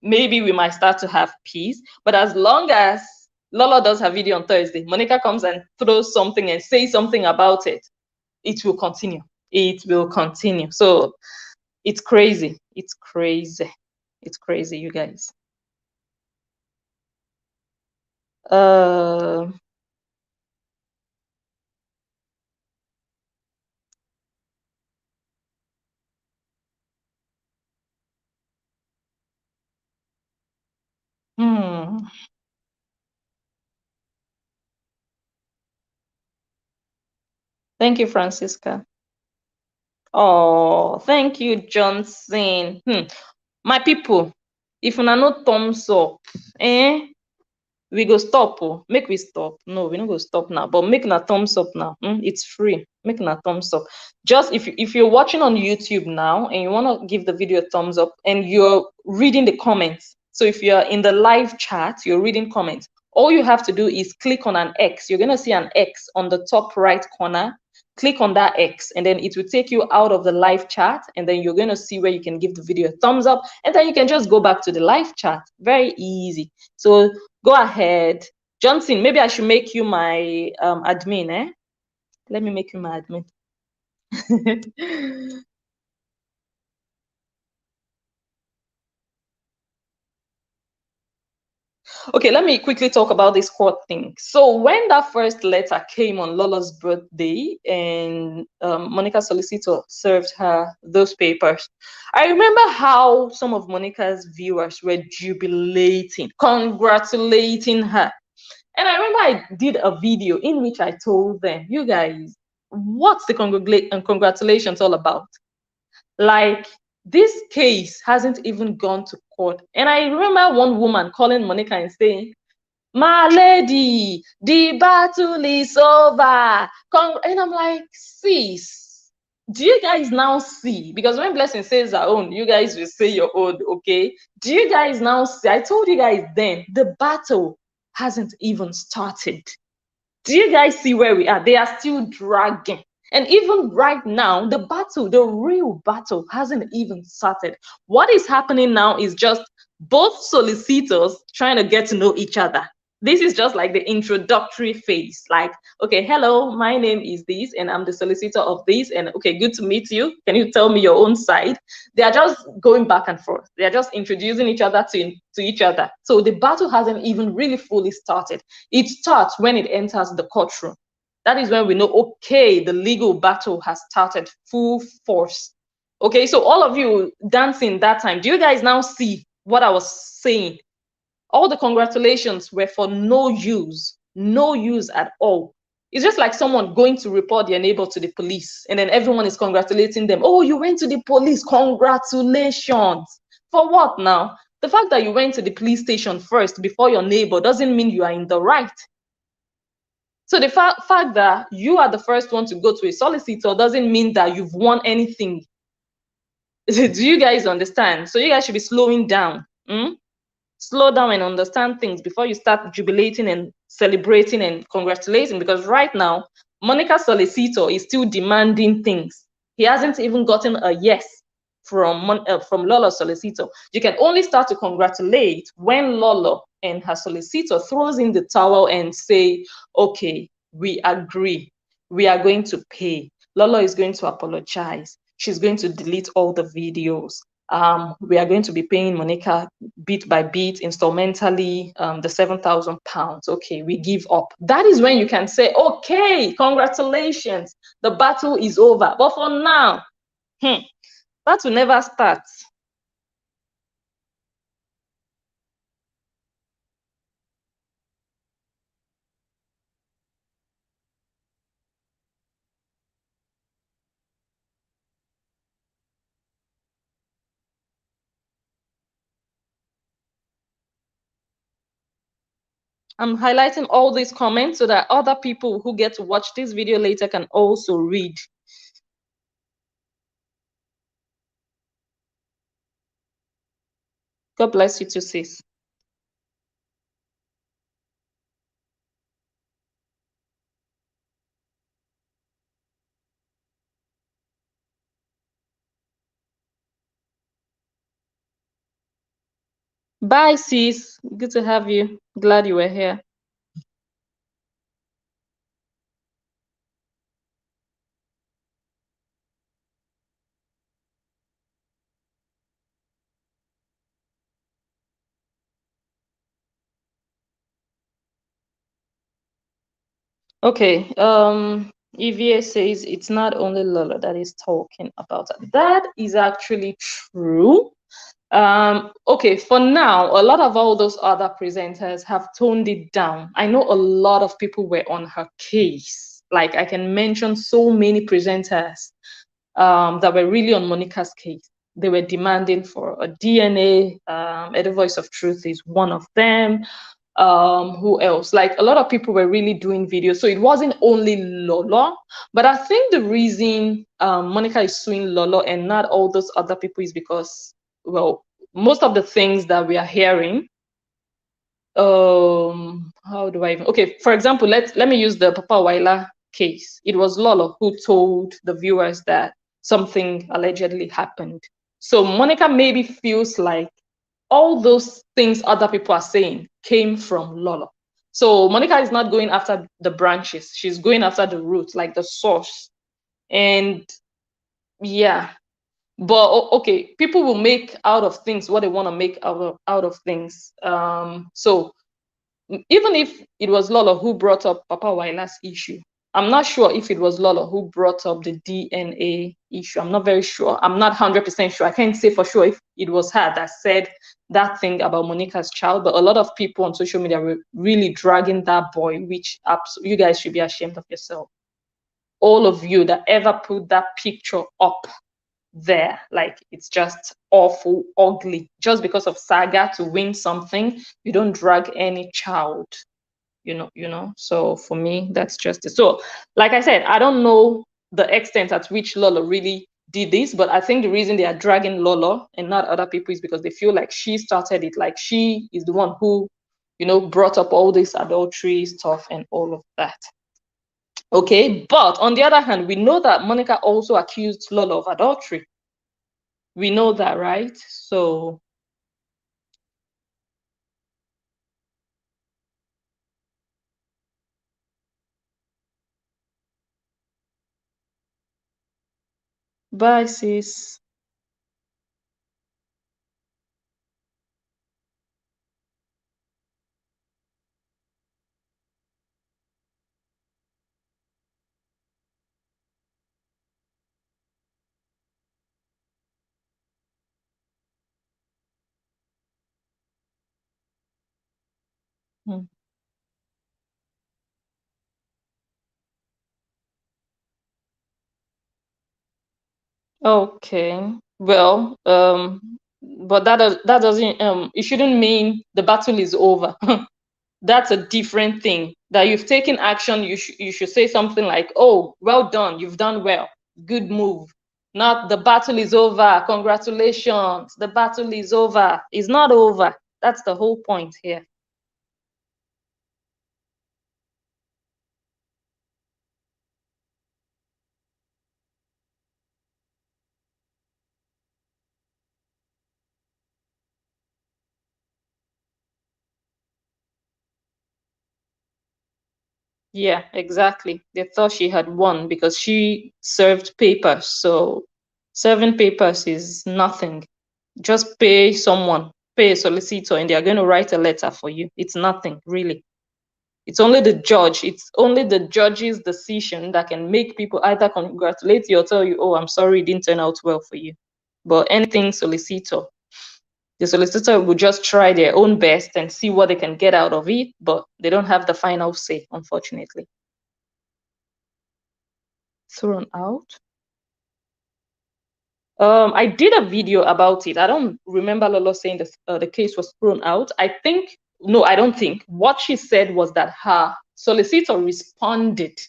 Maybe we might start to have peace. But as long as Lolo does her video on Thursday, Monica comes and throws something and says something about it, it will continue. It will continue. So it's crazy. It's crazy. It's crazy, you guys. Uh, hmm. Thank you, Francisca. Oh, thank you, Johnson. My people, if una no thumbs up, we go stop. Oh, make we stop. No, we no go stop now. But make na thumbs up now. It's free. Make na thumbs up. Just if you're watching on YouTube now and you want to give the video a thumbs up and you're reading the comments. So if you're in the live chat, you're reading comments. All you have to do is click on an X. You're gonna see an X on the top right corner. Click on that X and then it will take you out of the live chat, and then you're going to see where you can give the video a thumbs up, and then you can just go back to the live chat. Very easy. So go ahead. Johnson, maybe I should make you my admin. Let me make you my admin. Okay, let me quickly talk about this court thing. So when that first letter came on Lola's birthday and Monica's solicitor served her those papers, I remember how some of Monica's viewers were jubilating, congratulating her. And I remember I did a video in which I told them, you guys, what's the congratulations all about? Like, this case hasn't even gone to court. And I remember one woman calling Monica and saying, my lady, the battle is over. And I'm like, sis, do you guys now see? Because when Blessing says her own, you guys will say your own, okay? Do you guys now see? I told you guys then, the battle hasn't even started. Do you guys see where we are? They are still dragging. And even right now, the battle, the real battle, hasn't even started. What is happening now is just both solicitors trying to get to know each other. This is just like the introductory phase. Like, okay, hello, my name is this, and I'm the solicitor of this, and okay, good to meet you. Can you tell me your own side? They are just going back and forth. They are just introducing each other to each other. So the battle hasn't even really fully started. It starts when it enters the courtroom. That is when we know, okay, the legal battle has started full force. Okay, so all of you dancing that time, do you guys now see what I was saying? All the congratulations were for no use at all. It's just like someone going to report their neighbor to the police, and then everyone is congratulating them. Oh, you went to the police, congratulations. For what now? The fact that you went to the police station first before your neighbor doesn't mean you are in the right. So the fact that you are the first one to go to a solicitor doesn't mean that you've won anything. Do you guys understand? So you guys should be slowing down. slow down and understand things before you start jubilating and celebrating and congratulating. Because right now, Monica's solicitor is still demanding things. He hasn't even gotten a yes from Lolo's solicitor. You can only start to congratulate when Lolo and her solicitor throws in the towel and say, okay, we agree. We are going to pay. Lolo is going to apologize. She's going to delete all the videos. We are going to be paying Monica bit by bit, instrumentally, the £7,000. Okay, we give up. That is when you can say, okay, congratulations, the battle is over. But for now, battle never starts. I'm highlighting all these comments so that other people who get to watch this video later can also read. God bless you too, sis. Bye, sis. Good to have you. Glad you were here. Okay. EVA says it's not only Lola that is talking about that. That is actually true. Okay, for now, a lot of all those other presenters have toned it down. I know a lot of people were on her case. Like, I can mention so many presenters that were really on Monica's case. They were demanding for a DNA. The Voice of Truth is one of them. Who else? Like, a lot of people were really doing videos. So it wasn't only Lolo. But I think the reason Monica is suing Lolo and not all those other people is because, well, most of the things that we are hearing, how do I even, okay, for example, let me use the Papa Waila case. It was Lolo who told the viewers that something allegedly happened. So Monica maybe feels like all those things other people are saying came from Lolo. So Monica is not going after the branches, she's going after the root, like the source. And yeah, but okay, people will make out of things what they want to make out of things. So even if it was Lolo who brought up Papa Waila's issue, I'm not sure if it was Lolo who brought up the DNA issue. I'm not very sure. I'm not 100% sure. I can't say for sure if it was her that said that thing about Monica's child, but a lot of people on social media were really dragging that boy, which you guys should be ashamed of yourself. All of you that ever put that picture up there, like, it's just awful, ugly. Just because of saga to win something, you don't drag any child, so for me, that's just it. So like I said, I don't know the extent at which Lolo really did this, but I think the reason they are dragging Lolo and not other people is because they feel like she started it, like she is the one who brought up all this adultery stuff and all of that. Okay, but on the other hand, we know that Monica also accused Lolo of adultery. We know that, right? So bye, sis. Hmm. Okay. Well, but that doesn't it shouldn't mean the battle is over. That's a different thing. That you've taken action, you should say something like, "Oh, well done, you've done well, good move." Not the battle is over. Congratulations, the battle is over. It's not over. That's the whole point here. Yeah, exactly. They thought she had won because she served papers. So serving papers is nothing. Just pay someone, pay a solicitor, and they're going to write a letter for you. It's nothing, really. It's only the judge. It's only the judge's decision that can make people either congratulate you or tell you, oh, I'm sorry, it didn't turn out well for you. But anything solicitor, the solicitor will just try their own best and see what they can get out of it, but they don't have the final say, unfortunately. Thrown out? I did a video about it. I don't remember Lolo saying the case was thrown out. I think, no, I don't think. What she said was that her solicitor responded.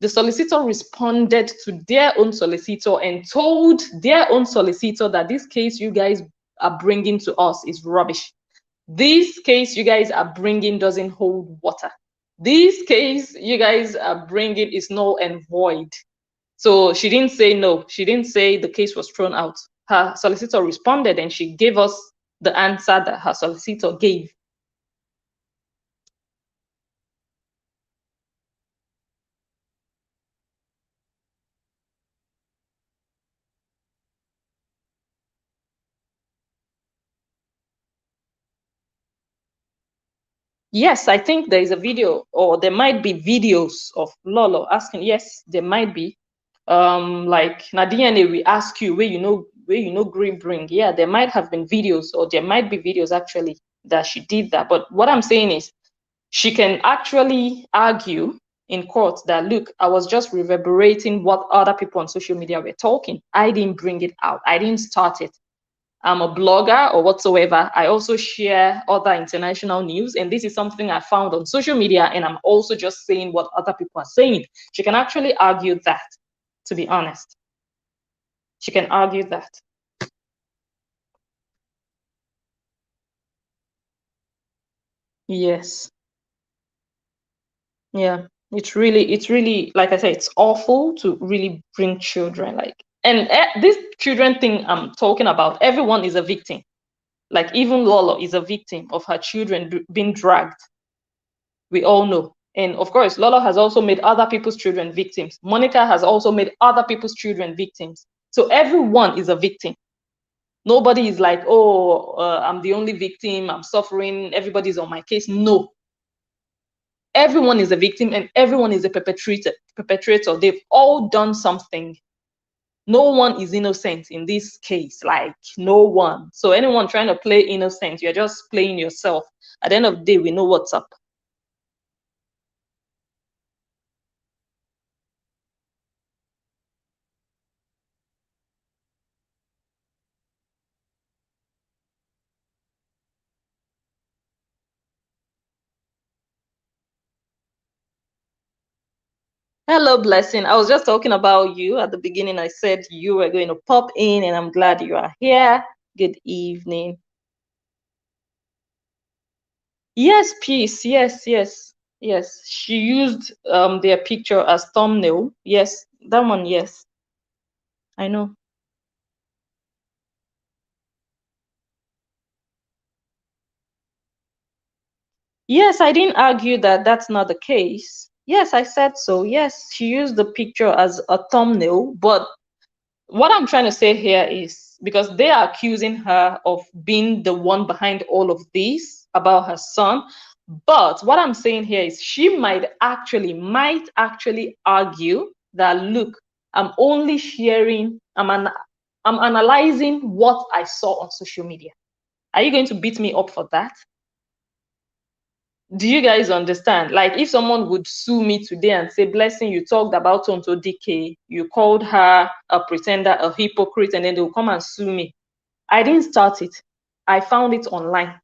The solicitor responded to their own solicitor and told their own solicitor that this case you guys are bringing to us is rubbish. This case you guys are bringing doesn't hold water. This case you guys are bringing is null and void. So she didn't say no. She didn't say the case was thrown out. Her solicitor responded and she gave us the answer that her solicitor gave. Yes, I think there is a video, or there might be videos of Lolo asking. Yes, there might be. Like na DNA, we ask you where you know green bring. Yeah, there might have been videos, or there might be videos actually that she did that. But what I'm saying is, she can actually argue in court that look, I was just reverberating what other people on social media were talking. I didn't bring it out. I didn't start it. I'm a blogger or whatsoever. I also share other international news, and this is something I found on social media, and I'm also just saying what other people are saying. She can actually argue that, to be honest. She can argue that. Yes. Yeah. It's really, like I said, it's awful to really bring children like, and this children thing I'm talking about, everyone is a victim. Like even Lolo is a victim of her children being dragged. We all know. And of course, Lolo has also made other people's children victims. Monica has also made other people's children victims. So everyone is a victim. Nobody is like, oh, I'm the only victim, I'm suffering, everybody's on my case. No. Everyone is a victim and everyone is a perpetrator. They've all done something. No one is innocent in this case, like no one. So anyone trying to play innocent, you're just playing yourself. At the end of the day, we know what's up. Hello, Blessing. I was just talking about you at the beginning. I said you were going to pop in, and I'm glad you are here. Good evening. Yes, peace. Yes, yes, yes. She used their picture as thumbnail. Yes, that one. Yes, I know. Yes, I didn't argue that that's not the case. Yes, I said so. Yes, she used the picture as a thumbnail, but what I'm trying to say here is because they are accusing her of being the one behind all of this about her son. But what I'm saying here is she might actually argue that look, I'm only sharing, I'm analyzing what I saw on social media. Are you going to beat me up for that? Do you guys understand? Like if someone would sue me today and say, Blessing, you talked about Tonto DK, you called her a pretender, a hypocrite, and then they'll come and sue me. I didn't start it. I found it online.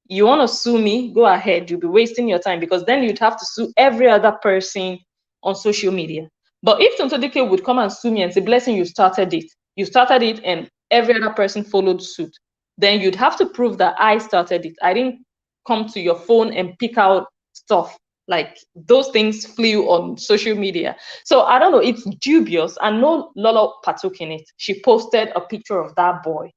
You want to sue me? Go ahead. You'll be wasting your time because then you'd have to sue every other person on social media. But if Tonto DK would come and sue me and say, Blessing, you started it, and every other person followed suit, then you'd have to prove that I started it. I didn't come to your phone and pick out stuff. Like those things flew on social media. So I don't know, it's dubious. I know Lolo partook in it. She posted a picture of that boy.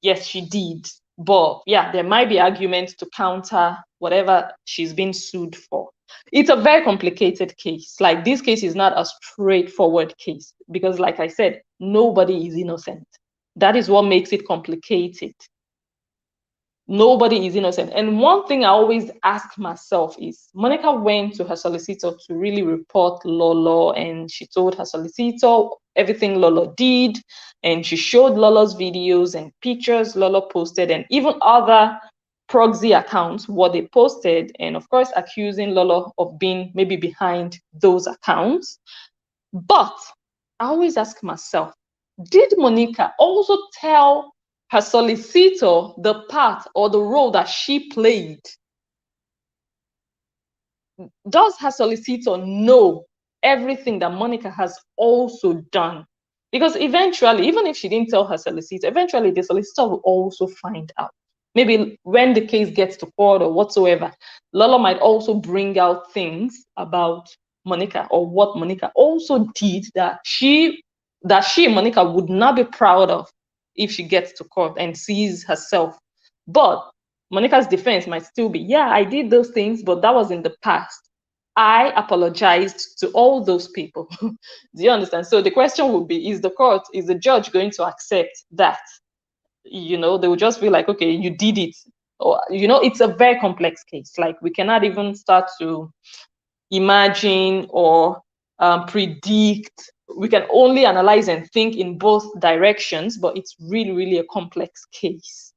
Yes, she did. But yeah, there might be arguments to counter whatever she's been sued for. It's a very complicated case. Like this case is not a straightforward case because, like I said, nobody is innocent. That is what makes it complicated. Nobody is innocent. And one thing I always ask myself is Monica went to her solicitor to really report Lolo, and she told her solicitor everything Lolo did, and she showed Lolo's videos and pictures Lolo posted, and even other proxy accounts, what they posted, and of course accusing Lolo of being maybe behind those accounts. But I always ask myself, did Monica also tell her solicitor the part or the role that she played? Does her solicitor know everything that Monica has also done? Because eventually, even if she didn't tell her solicitor, eventually the solicitor will also find out. Maybe when the case gets to court or whatsoever, Lolo might also bring out things about Monica or what Monica also did that Monica would not be proud of if she gets to court and sees herself. But Monica's defense might still be, yeah, I did those things, but that was in the past. I apologized to all those people. Do you understand? So the question would be, is the judge going to accept that? They will just be like, okay, you did it. Or, it's a very complex case. Like we cannot even start to imagine or predict. We can only analyze and think in both directions, but it's really, really a complex case.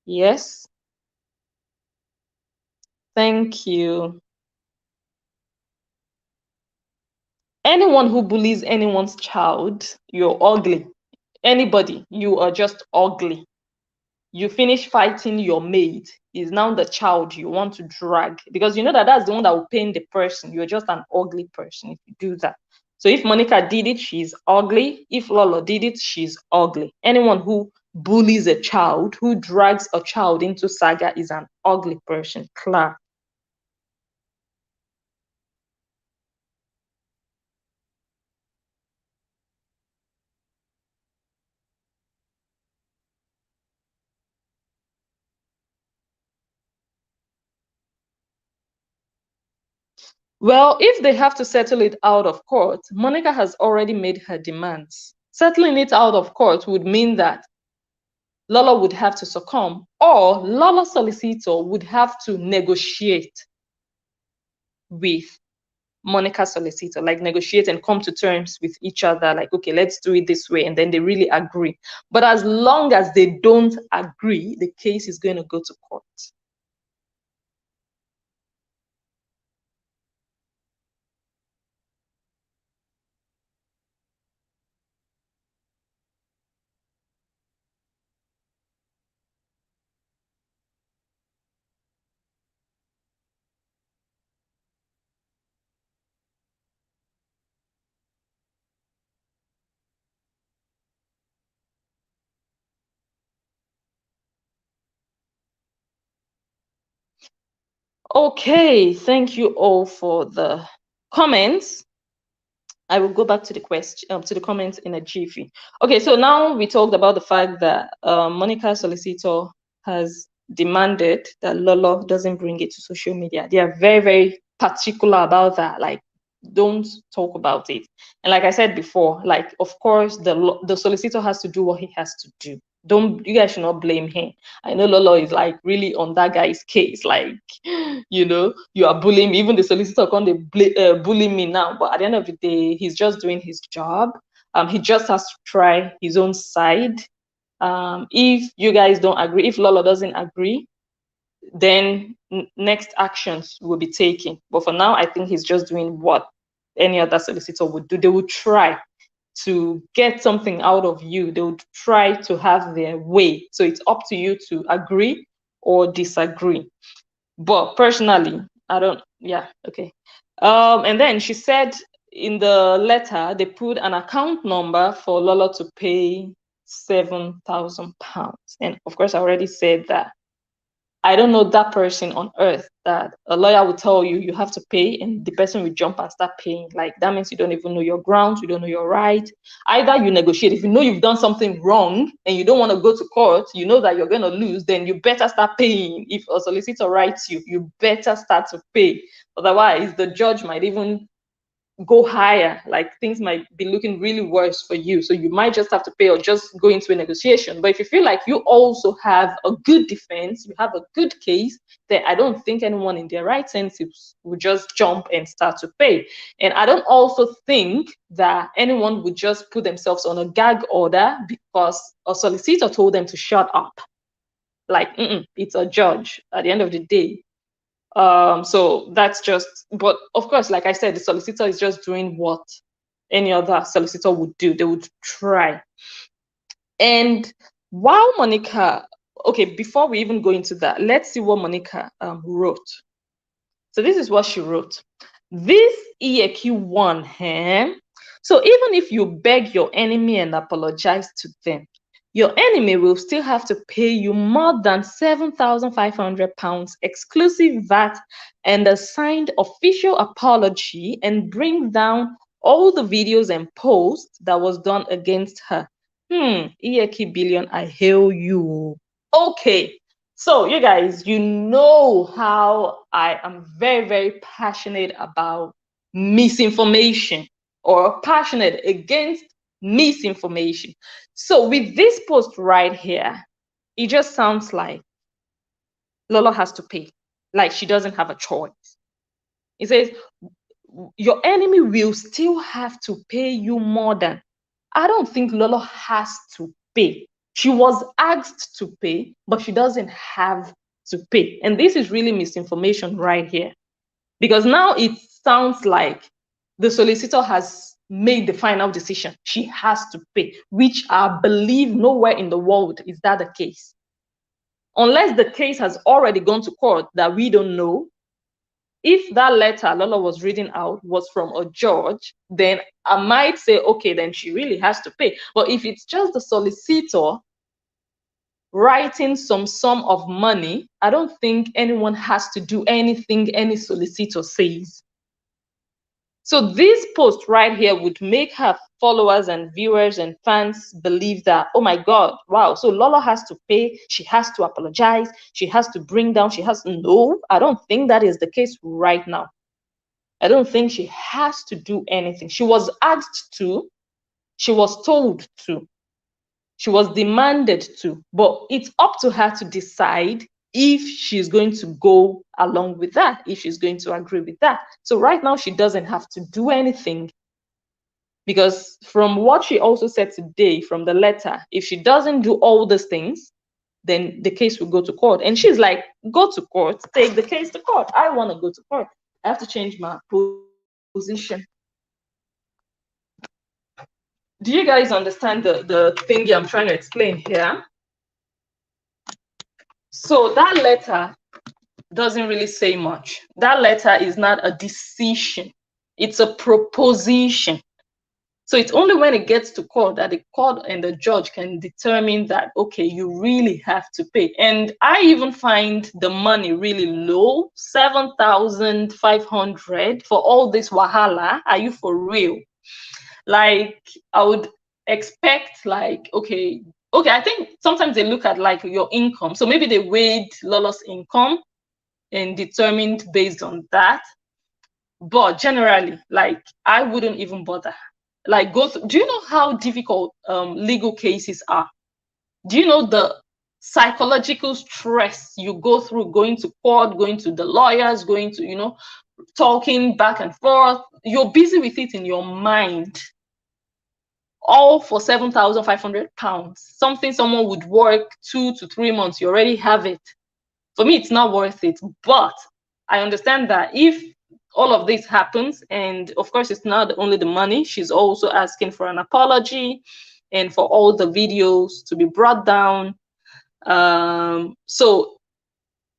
Yes. Thank you. Anyone who bullies anyone's child, you're ugly. Anybody, you are just ugly. You finish fighting your maid, is now the child you want to drag because you know that that's the one that will pain the person. You're just an ugly person if you do that. So if Monica did it, she's ugly. If Lolo did it, she's ugly. Anyone who bullies a child, who drags a child into saga is an ugly person. Clear. Well, if they have to settle it out of court, Monica has already made her demands. Settling it out of court would mean that Lolo would have to succumb, or Lolo's solicitor would have to negotiate with Monica's solicitor, like negotiate and come to terms with each other, like, okay, let's do it this way, and then they really agree. But as long as they don't agree, the case is going to go to court. Okay, thank you all for the comments. I will go back to the question, to the comments in a jiffy. Okay, so now we talked about the fact that Monica's solicitor has demanded that Lolo doesn't bring it to social media. They are very, very particular about that. Like, don't talk about it. And like I said before, like, of course, the solicitor has to do what he has to do. You guys should not blame him. I know Lolo is like really on that guy's case. Like, you are bullying me. Even the solicitor can't bully me now. But at the end of the day, he's just doing his job. He just has to try his own side. If you guys don't agree, if Lolo doesn't agree, then next actions will be taken. But for now, I think he's just doing what any other solicitor would do. They would try to get something out of you. They would try to have their way. So it's up to you to agree or disagree. But personally, I don't, yeah, okay. And then she said in the letter, they put an account number for Lolo to pay £7,000. And of course, I already said that I don't know that person on earth that a lawyer will tell you you have to pay and the person will jump and start paying. Like that means you don't even know your grounds, you don't know your right. Either you negotiate. If you know you've done something wrong and you don't want to go to court, you know that you're going to lose, then you better start paying. If a solicitor writes you, you better start to pay. Otherwise, the judge might even go higher, like things might be looking really worse for you, so you might just have to pay or just go into a negotiation. But if you feel like you also have a good defense, you have a good case, then I don't think anyone in their right senses would just jump and start to pay. And I don't also think that anyone would just put themselves on a gag order because a solicitor told them to shut up. Like it's a judge at the end of the day. So that's just, but of course, like I said, the solicitor is just doing what any other solicitor would do. They would try. And while Monica, okay, before we even go into that, let's see what Monica wrote. So this is what she wrote. This EAQ1, so even if you beg your enemy and apologize to them, your enemy will still have to pay you more than £7,500 exclusive VAT and a signed official apology and bring down all the videos and posts that was done against her. Iyeki Billion, I hail you. Okay, so you guys, you know how I am very, very passionate about misinformation, or passionate against misinformation. So with this post right here, it just sounds like Lolo has to pay, like she doesn't have a choice. It says your enemy will still have to pay you more than. I don't think Lolo has to pay. She was asked to pay, but she doesn't have to pay. And this is really misinformation right here. Because now it sounds like the solicitor has made the final decision. She has to pay, which I believe nowhere in the world is that the case. Unless the case has already gone to court that we don't know. If that letter Lolo was reading out was from a judge, then I might say, okay, then she really has to pay. But if it's just the solicitor writing some sum of money, I don't think anyone has to do anything any solicitor says. So this post right here would make her followers and viewers and fans believe that, oh my God, wow, so Lolo has to pay, she has to apologize, she has to bring down, she has to. No, I don't think that is the case right now. I don't think she has to do anything. She was asked to, she was told to, she was demanded to, but it's up to her to decide if she's going to go along with that, if she's going to agree with that. So right now, she doesn't have to do anything, because from what she also said today from the letter, if she doesn't do all these things, then the case will go to court. And she's like, go to court, take the case to court. I want to go to court. I have to change my position. Do you guys understand the thing I'm trying to explain here? So that letter doesn't really say much. That letter is not a decision. It's a proposition. So it's only when it gets to court that the court and the judge can determine that, okay, you really have to pay. And I even find the money really low, 7,500 for all this wahala. Are you for real? Like, I would expect, like, okay, I think sometimes they look at like your income. So maybe they weighed Lolo's income and determined based on that. But generally, like, I wouldn't even bother. Like, go through. Do you know how difficult legal cases are? Do you know the psychological stress you go through going to court, going to the lawyers, going to, you know, talking back and forth? You're busy with it in your mind, all for £7,500. Something someone would work 2 to 3 months, you already have it. For me, it's not worth it. But I understand that if all of this happens, and of course, it's not only the money, she's also asking for an apology and for all the videos to be brought down. So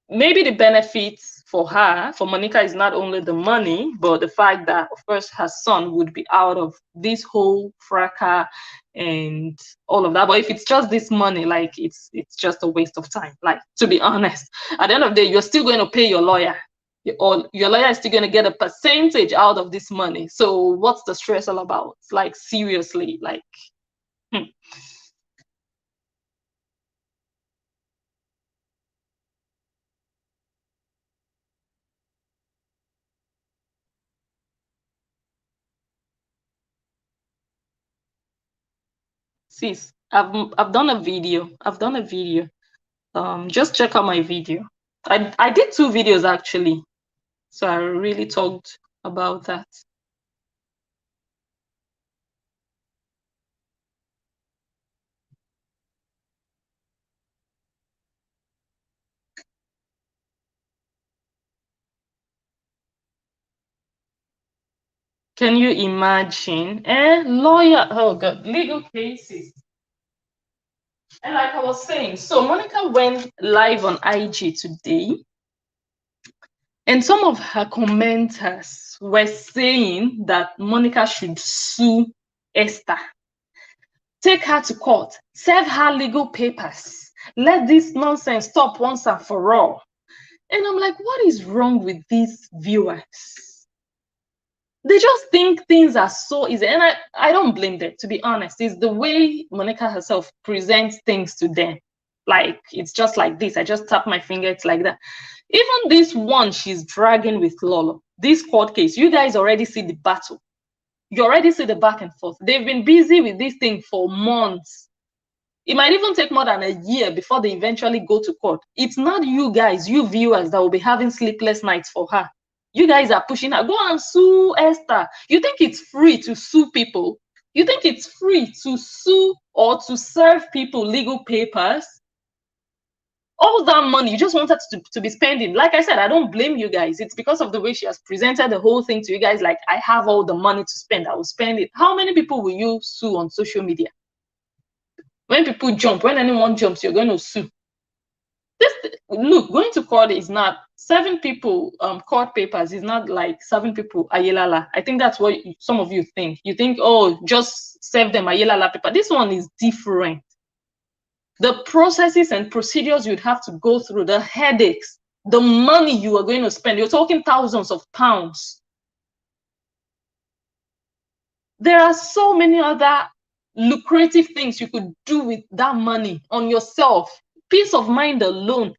maybe the benefits for her, for Monica, is not only the money, but the fact that, of course, her son would be out of this whole fracas and all of that. But if it's just this money, like it's just a waste of time. Like, to be honest, at the end of the day, you're still going to pay your lawyer, or your lawyer is still going to get a percentage out of this money. So what's the stress all about? Like, seriously, like. Sis, I've done a video. I've done a video. Just check out my video. I did 2 videos actually. So I really talked about that. Can you imagine? Lawyer, oh God, legal cases. And like I was saying, so Monica went live on IG today, and some of her commenters were saying that Monica should sue Esther. Take her to court, serve her legal papers, let this nonsense stop once and for all. And I'm like, what is wrong with these viewers? They just think things are so easy. And I don't blame them, to be honest. It's the way Monica herself presents things to them. Like, it's just like this. I just tap my finger, it's like that. Even this one she's dragging with Lolo, this court case, you guys already see the battle. You already see the back and forth. They've been busy with this thing for months. It might even take more than a year before they eventually go to court. It's not you guys, you viewers, that will be having sleepless nights for her. You guys are pushing her. Go and sue Esther. You think it's free to sue people? You think it's free to sue or to serve people legal papers? All that money you just wanted to be spending. Like I said, I don't blame you guys. It's because of the way she has presented the whole thing to you guys. Like, I have all the money to spend, I will spend it. How many people will you sue on social media? When people jump, when anyone jumps, you're going to sue. Look, going to court is not 7 people court papers is not like 7 people ayelala. I think that's what some of you think. You think, oh, just serve them ayelala paper. This one is different. The processes and procedures you'd have to go through, the headaches, the money you are going to spend, you're talking thousands of pounds. There are so many other lucrative things you could do with that money on yourself. Peace of mind alone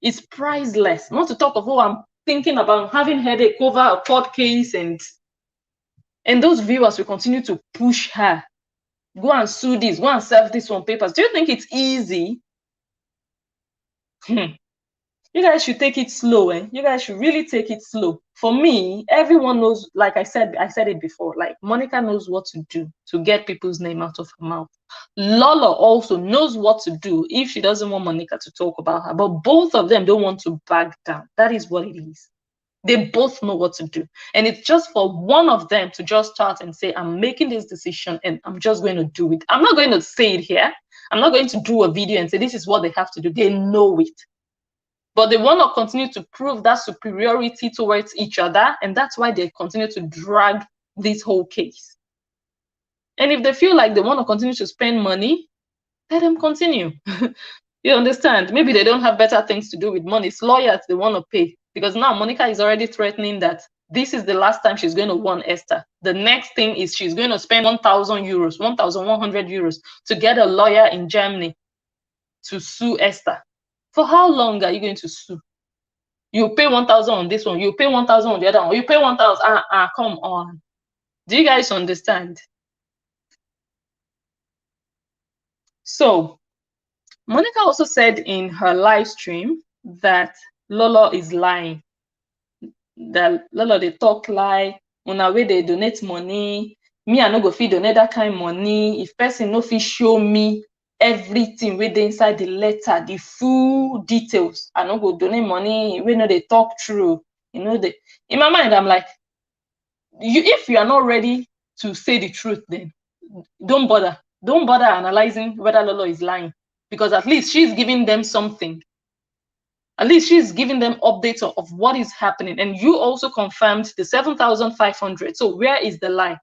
is priceless. Not to talk of, oh, I'm thinking about having headache over a court case, and those viewers will continue to push her. Go and sue this, go and serve this on papers. Do you think it's easy? You guys should take it slow. You guys should really take it slow. For me, everyone knows, like I said it before, like Monica knows what to do to get people's name out of her mouth. Lolo also knows what to do if she doesn't want Monica to talk about her. But both of them don't want to back down. That is what it is. They both know what to do. And it's just for one of them to just start and say, I'm making this decision and I'm just going to do it. I'm not going to say it here. I'm not going to do a video and say, this is what they have to do. They know it. But they want to continue to prove that superiority towards each other. And that's why they continue to drag this whole case. And if they feel like they want to continue to spend money, let them continue. You understand? Maybe they don't have better things to do with money. It's lawyers they want to pay. Because now Monica is already threatening that this is the last time she's going to warn Esther. The next thing is she's going to spend 1,000 euros, 1,100 euros to get a lawyer in Germany to sue Esther. For how long are you going to sue? You pay 1,000 on this one, you pay 1,000 on the other one, you pay 1,000. Come on. Do you guys understand? So, Monica also said in her live stream that Lolo is lying. That Lolo they talk lie, on our way they donate money. Me, I no go fit donate that kind of money. If person no fit show me everything wey dey inside the letter, the full details, I no go donate money. We know they talk true. You know, they in my mind, I'm like, if you are not ready to say the truth, then don't bother. Don't bother analyzing whether Lolo is lying, because at least she's giving them something. At least she's giving them updates of what is happening. And you also confirmed the 7,500. So where is the lie?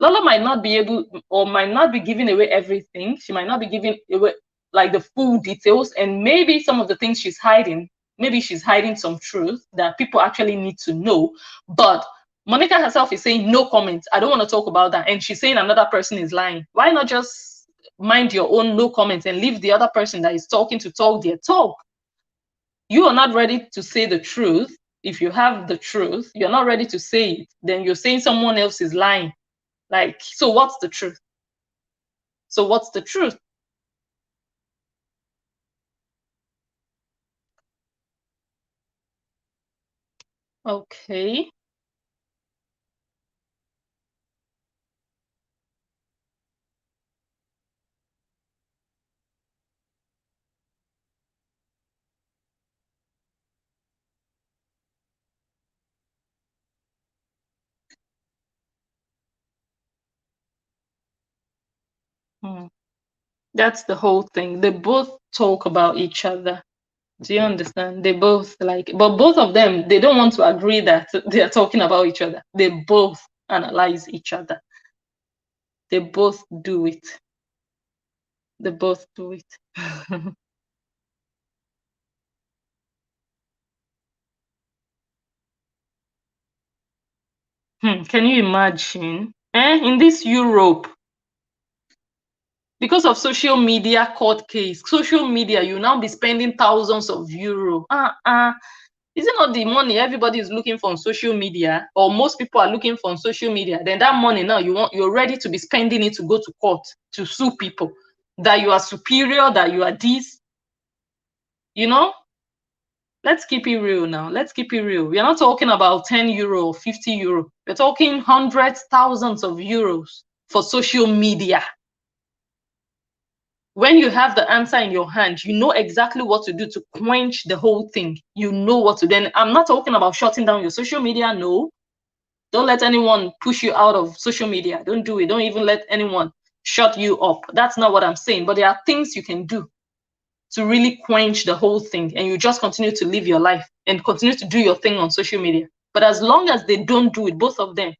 Lola might not be able or might not be giving away everything. She might not be giving away like the full details. And maybe some of the things she's hiding, maybe she's hiding some truth that people actually need to know. But Monica herself is saying no comments. I don't want to talk about that. And she's saying another person is lying. Why not just mind your own no comments and leave the other person that is talking to talk their talk? You are not ready to say the truth. If you have the truth, you're not ready to say it. Then you're saying someone else is lying. Like, so what's the truth? So what's the truth? Okay. Hmm. That's the whole thing. They both talk about each other. Do you understand? They both like, but both of them, they don't want to agree that they are talking about each other. They both analyze each other. They both do it. They both do it. Can you imagine? In this Europe, because of social media court case, social media, you now be spending thousands of euro. Is it not the money everybody is looking for on social media, or most people are looking for on social media? Then that money now you're ready to be spending it to go to court to sue people that you are superior, that you are this. You know, let's keep it real now. Let's keep it real. We're not talking about 10 euro or 50 euro. We're talking hundreds, thousands of euros for social media. When you have the answer in your hand, you know exactly what to do to quench the whole thing. You know what to do. Then I'm not talking about shutting down your social media. No, don't let anyone push you out of social media. Don't do it. Don't even let anyone shut you up. That's not what I'm saying. But there are things you can do to really quench the whole thing. And you just continue to live your life and continue to do your thing on social media. But as long as they don't do it, both of them,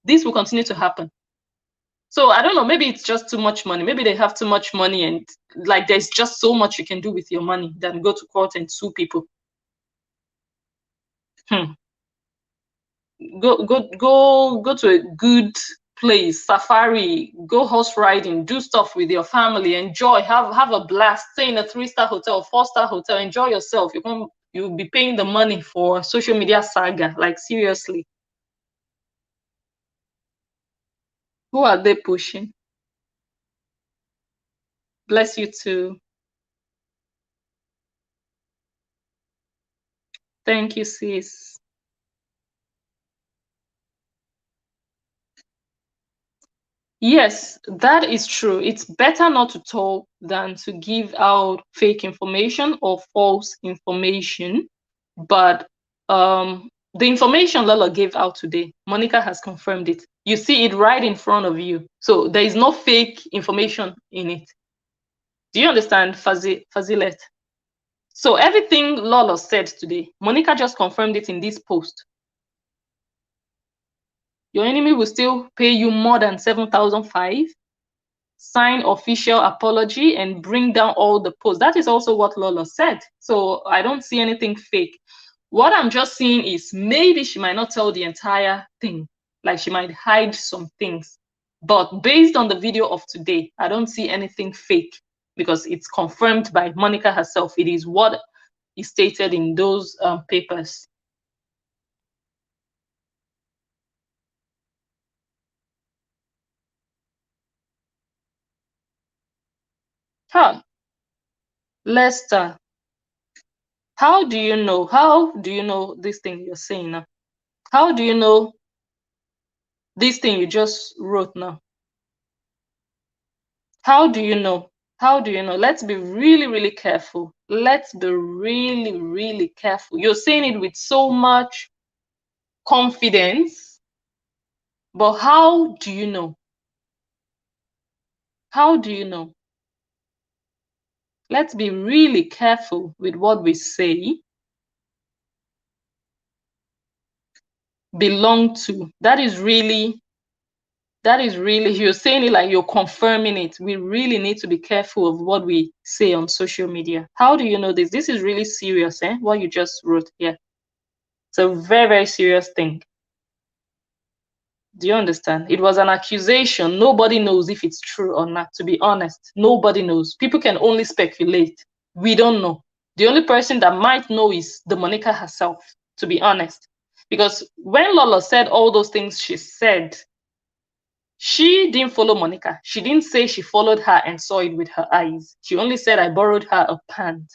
this will continue to happen. So I don't know, maybe it's just too much money. Maybe they have too much money and like there's just so much you can do with your money than go to court and sue people. Hmm. Go to a good place, safari, go horse riding, do stuff with your family, enjoy, have a blast, stay in a 3-star hotel, 4-star hotel, enjoy yourself. You'll be paying the money for social media saga. Like seriously. Who are they pushing? Bless you too. Thank you, sis. Yes, that is true. It's better not to talk than to give out fake information or false information. But the information Lolo gave out today, Monica has confirmed it. You see it right in front of you. So there is no fake information in it. Do you understand, Fazilet? So everything Lolo said today, Monica just confirmed it in this post. Your enemy will still pay you more than 7,500. Sign official apology and bring down all the posts. That is also what Lolo said. So I don't see anything fake. What I'm just seeing is maybe she might not tell the entire thing. Like she might hide some things. But based on the video of today, I don't see anything fake because it's confirmed by Monica herself. It is what is stated in those papers. Huh. Lester, how do you know? How do you know this thing you're saying now? How do you know this thing you just wrote now? How do you know? How do you know? Let's be really, really careful. Let's be really, really careful. You're saying it with so much confidence, but how do you know? How do you know? let's be really careful with what we say. Belong to. That is really, you're saying it like you're confirming it. We really need to be careful of what we say on social media. How do you know this? This is really serious, what you just wrote here. It's a very, very serious thing. Do you understand? It was an accusation. Nobody knows if it's true or not, to be honest. Nobody knows. People can only speculate. We don't know. The only person that might know is the Monica herself, to be honest. Because when Lolo said all those things she said, she didn't follow Monica. She didn't say she followed her and saw it with her eyes. She only said, I borrowed her a pant.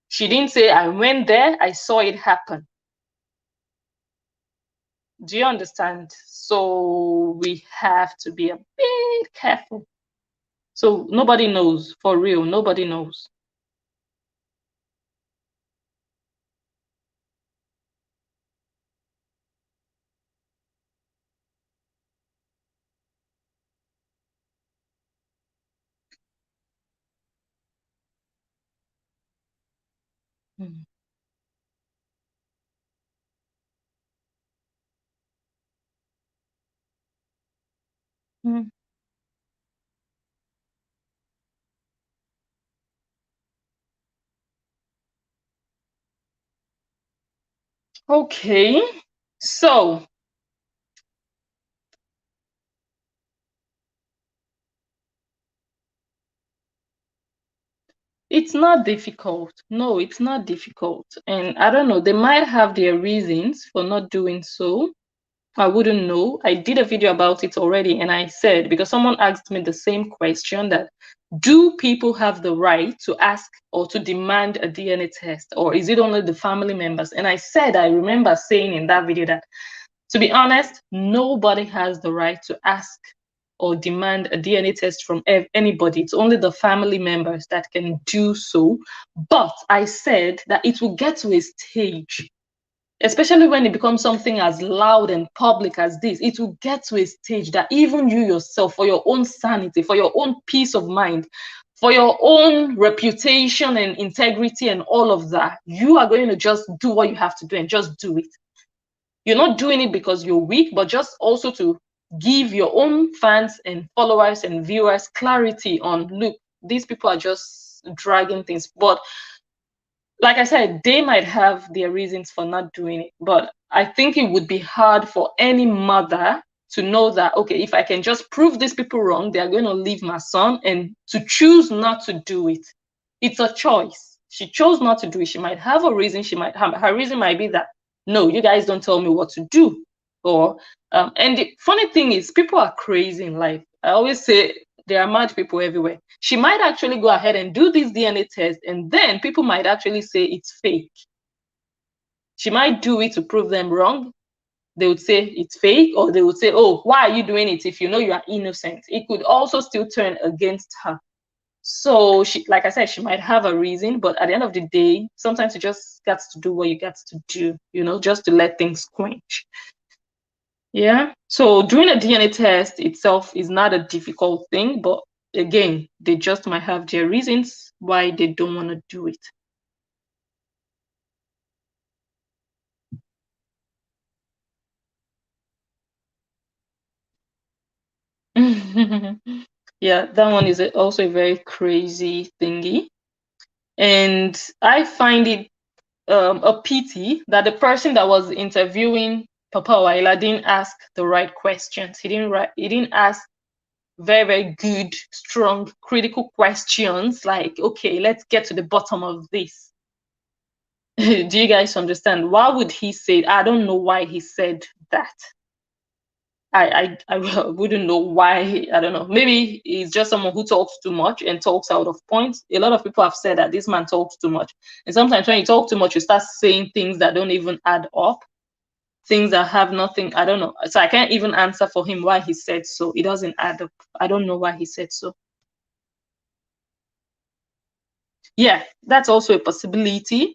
She didn't say, I went there, I saw it happen. Do you understand? So we have to be a bit careful. So nobody knows, for real, nobody knows. Mm. Mm. Okay, so it's not difficult. No, it's not difficult. And I don't know, they might have their reasons for not doing so. I wouldn't know. I did a video about it already, and I said, because someone asked me the same question, that do people have the right to ask or to demand a DNA test, or is it only the family members? And I said, I remember saying in that video that, to be honest, nobody has the right to ask or demand a DNA test from anybody. It's only the family members that can do so. But I said that it will get to a stage, especially when it becomes something as loud and public as this, it will get to a stage that even you yourself, for your own sanity, for your own peace of mind, for your own reputation and integrity and all of that, you are going to just do what you have to do and just do it. You're not doing it because you're weak, but just also to give your own fans and followers and viewers clarity on, look, these people are just dragging things. But like I said, they might have their reasons for not doing it, but I think it would be hard for any mother to know that, okay, if I can just prove these people wrong, they are going to leave my son, and to choose not to do it. It's a choice. She chose not to do it. She might have a reason. She might have, her reason might be that, no, you guys don't tell me what to do. Or, and the funny thing is, people are crazy in life. I always say, there are mad people everywhere. She might actually go ahead and do this DNA test, and then people might actually say it's fake. She might do it to prove them wrong. They would say it's fake, or they would say, oh, why are you doing it if you know you are innocent? It could also still turn against her. So she, like I said, she might have a reason, but at the end of the day, sometimes you just got to do what you got to do, just to let things quench. Yeah. So doing a DNA test itself is not a difficult thing, but again, they just might have their reasons why they don't want to do it. Yeah, that one is also a very crazy thingy. And I find it a pity that the person that was interviewing Papa Waila didn't ask the right questions. He didn't ask very, very good, strong, critical questions like, okay, let's get to the bottom of this. Do you guys understand? Why would he say, I don't know why he said that. I wouldn't know why. I don't know. Maybe he's just someone who talks too much and talks out of points. A lot of people have said that this man talks too much. And sometimes when you talk too much, you start saying things that don't even add up, things that have nothing. I don't know. So I can't even answer for him why he said so. It doesn't add up. I don't know why he said so. Yeah, that's also a possibility.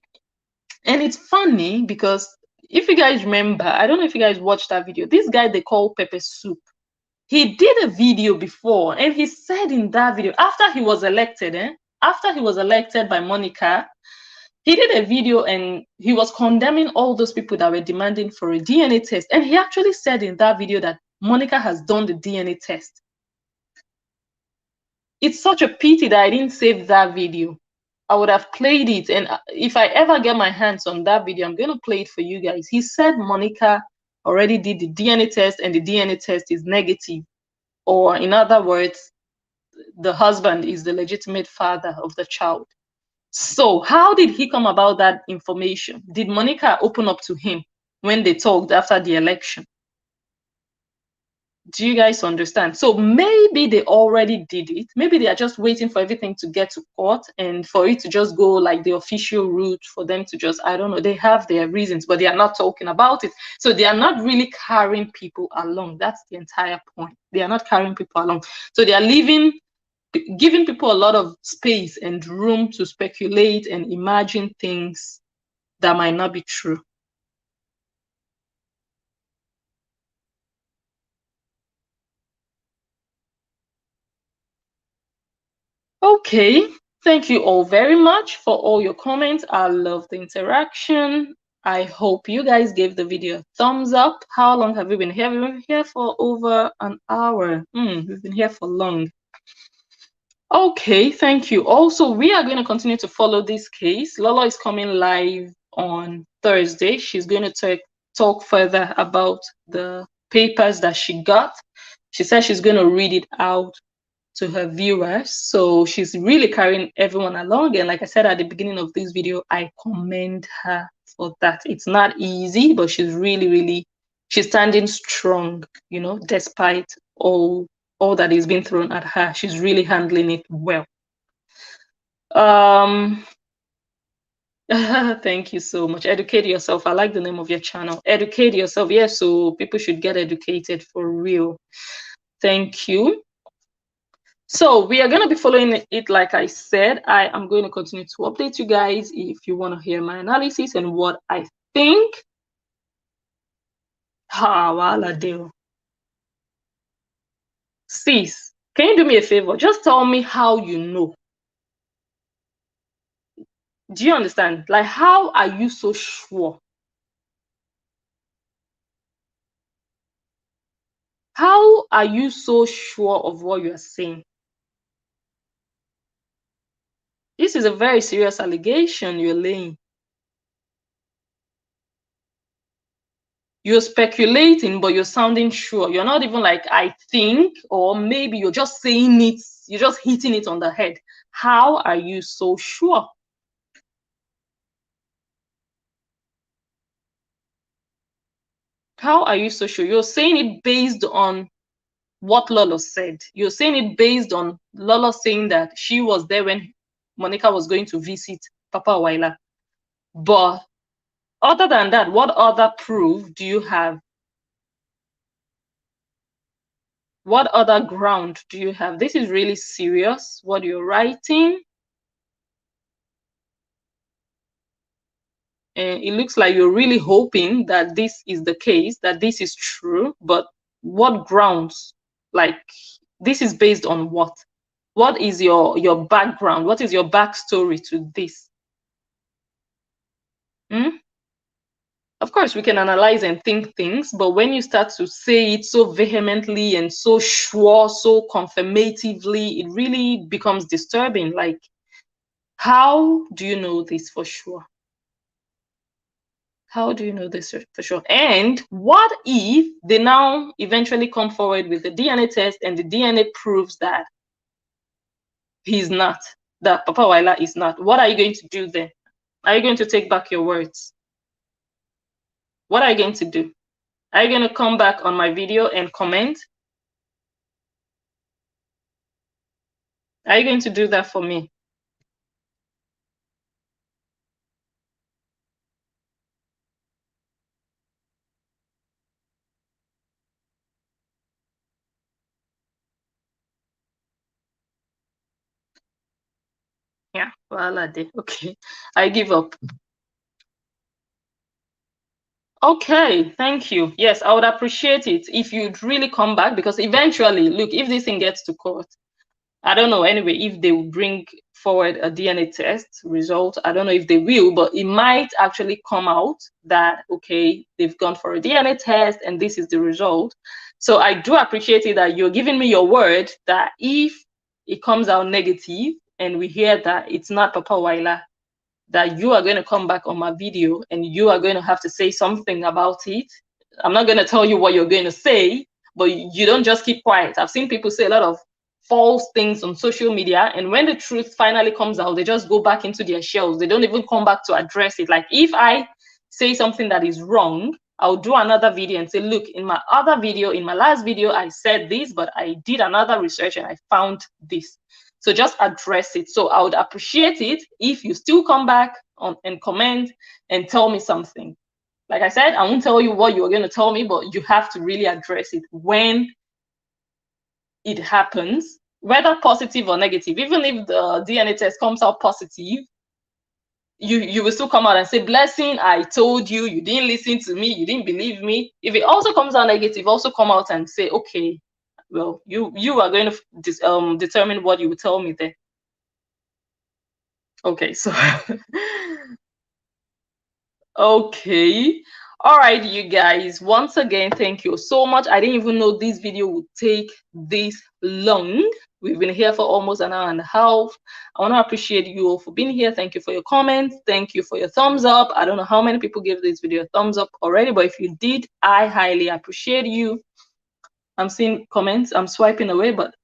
And it's funny because if you guys remember, I don't know if you guys watched that video. This guy they call Pepper Soup. He did a video before, and he said in that video, after he was elected, after he was elected by Monica, he did a video and he was condemning all those people that were demanding for a DNA test. And he actually said in that video that Monica has done the DNA test. It's such a pity that I didn't save that video. I would have played it. And if I ever get my hands on that video, I'm going to play it for you guys. He said Monica already did the DNA test and the DNA test is negative. Or in other words, the husband is the legitimate father of the child. So how did he come about that information? Did Monica open up to him when they talked after the election? Do you guys understand? So maybe they already did it. Maybe they are just waiting for everything to get to court and for it to just go like the official route for them to just, I don't know, they have their reasons, but they are not talking about it. So they are not really carrying people along. That's the entire point. They are not carrying people along. So they are giving people a lot of space and room to speculate and imagine things that might not be true. Okay, thank you all very much for all your comments. I love the interaction. I hope you guys gave the video a thumbs up. How long have we been here? We've been here for over an hour. We've been here for long. Okay, thank you. Also, we are going to continue to follow this case. Lolo is coming live on Thursday. She's going to talk further about the papers that she got. She said she's going to read it out to her viewers. So she's really carrying everyone along. And like I said at the beginning of this video, I commend her for that. It's not easy, but she's she's standing strong, you know, despite all that is being thrown at her. She's really handling it well. Thank you so much. Educate yourself. I like the name of your channel. Educate yourself. Yes, so people should get educated for real. Thank you. So we are going to be following it. Like I said, I am going to continue to update you guys if you want to hear my analysis and what I think. Sis, can you do me a favor? Just tell me how you know. Do you understand? Like, how are you so sure? How are you so sure of what you are saying? This is a very serious allegation you're laying. You're speculating, but you're sounding sure. You're not even like, I think, or maybe you're just saying it, you're just hitting it on the head. How are you so sure? How are you so sure? You're saying it based on what Lolo said. You're saying it based on Lolo saying that she was there when Monica was going to visit Papa Waila. But other than that, what other proof do you have? What other ground do you have? This is really serious, what you're writing. And it looks like you're really hoping that this is the case, that this is true, but what grounds? Like, this is based on what? What is your background? What is your backstory to this? Hmm? Of course, we can analyze and think things, but when you start to say it so vehemently and so sure, so confirmatively, it really becomes disturbing. Like, how do you know this for sure? How do you know this for sure? And what if they now eventually come forward with the DNA test and the DNA proves that he's not, that Papa Waila is not? What are you going to do then? Are you going to take back your words? What are you going to do? Are you going to come back on my video and comment? Are you going to do that for me? Yeah, well, I did. Okay, I give up. Okay, thank you. Yes, I would appreciate it if you'd really come back, because eventually, look, if this thing gets to court, I don't know anyway if they will bring forward a DNA test result. I don't know if they will, but it might actually come out that, okay, they've gone for a DNA test and this is the result. So I do appreciate it that you're giving me your word that if it comes out negative and we hear that it's not Papa Waila, that you are going to come back on my video and you are going to have to say something about it. I'm not going to tell you what you're going to say, but you don't just keep quiet. I've seen people say a lot of false things on social media, and when the truth finally comes out, they just go back into their shells. They don't even come back to address it. Like, if I say something that is wrong, I'll do another video and say, look, in my other video, in my last video, I said this, but I did another research and I found this. So just address it. So I would appreciate it if you still come back on and comment and tell me something. Like I said, I won't tell you what you're going to tell me, but you have to really address it when it happens, whether positive or negative. Even if the DNA test comes out positive, you will still come out and say, Blessing, I told you, you didn't listen to me, you didn't believe me. If it also comes out negative, also come out and say, okay, well, you are going to determine what you will tell me then. Okay, so okay. All right, you guys, once again, thank you so much. I didn't even know this video would take this long. We've been here for almost an hour and a half. I want to appreciate you all for being here. Thank you for your comments. Thank you for your thumbs up. I don't know how many people gave this video a thumbs up already, but if you did, I highly appreciate you. I'm seeing comments. I'm swiping away, but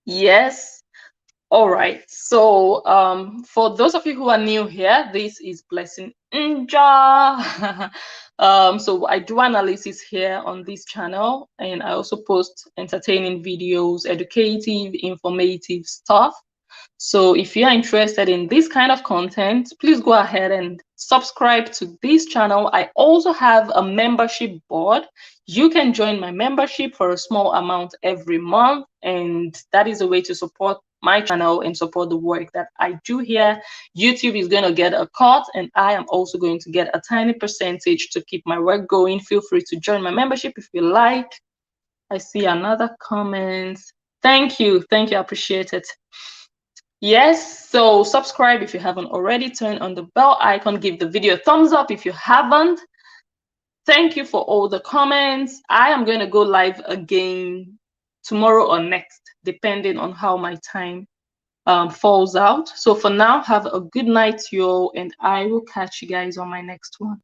yes. All right. So for those of you who are new here, this is Blessing Njoh. So I do analysis here on this channel, and I also post entertaining videos, educative, informative stuff. So if you're interested in this kind of content, please go ahead and subscribe to this channel. I also have a membership board. You can join my membership for a small amount every month, and that is a way to support my channel and support the work that I do here. YouTube is going to get a cut, and I am also going to get a tiny percentage to keep my work going. Feel free to join my membership if you like. I see another comment. Thank you. Thank you. I appreciate it. Yes, so subscribe if you haven't already. Turn on the bell icon. Give the video a thumbs up if you haven't. Thank you for all the comments. I am going to go live again tomorrow or next, depending on how my time falls out. So for now, have a good night, y'all, and I will catch you guys on my next one.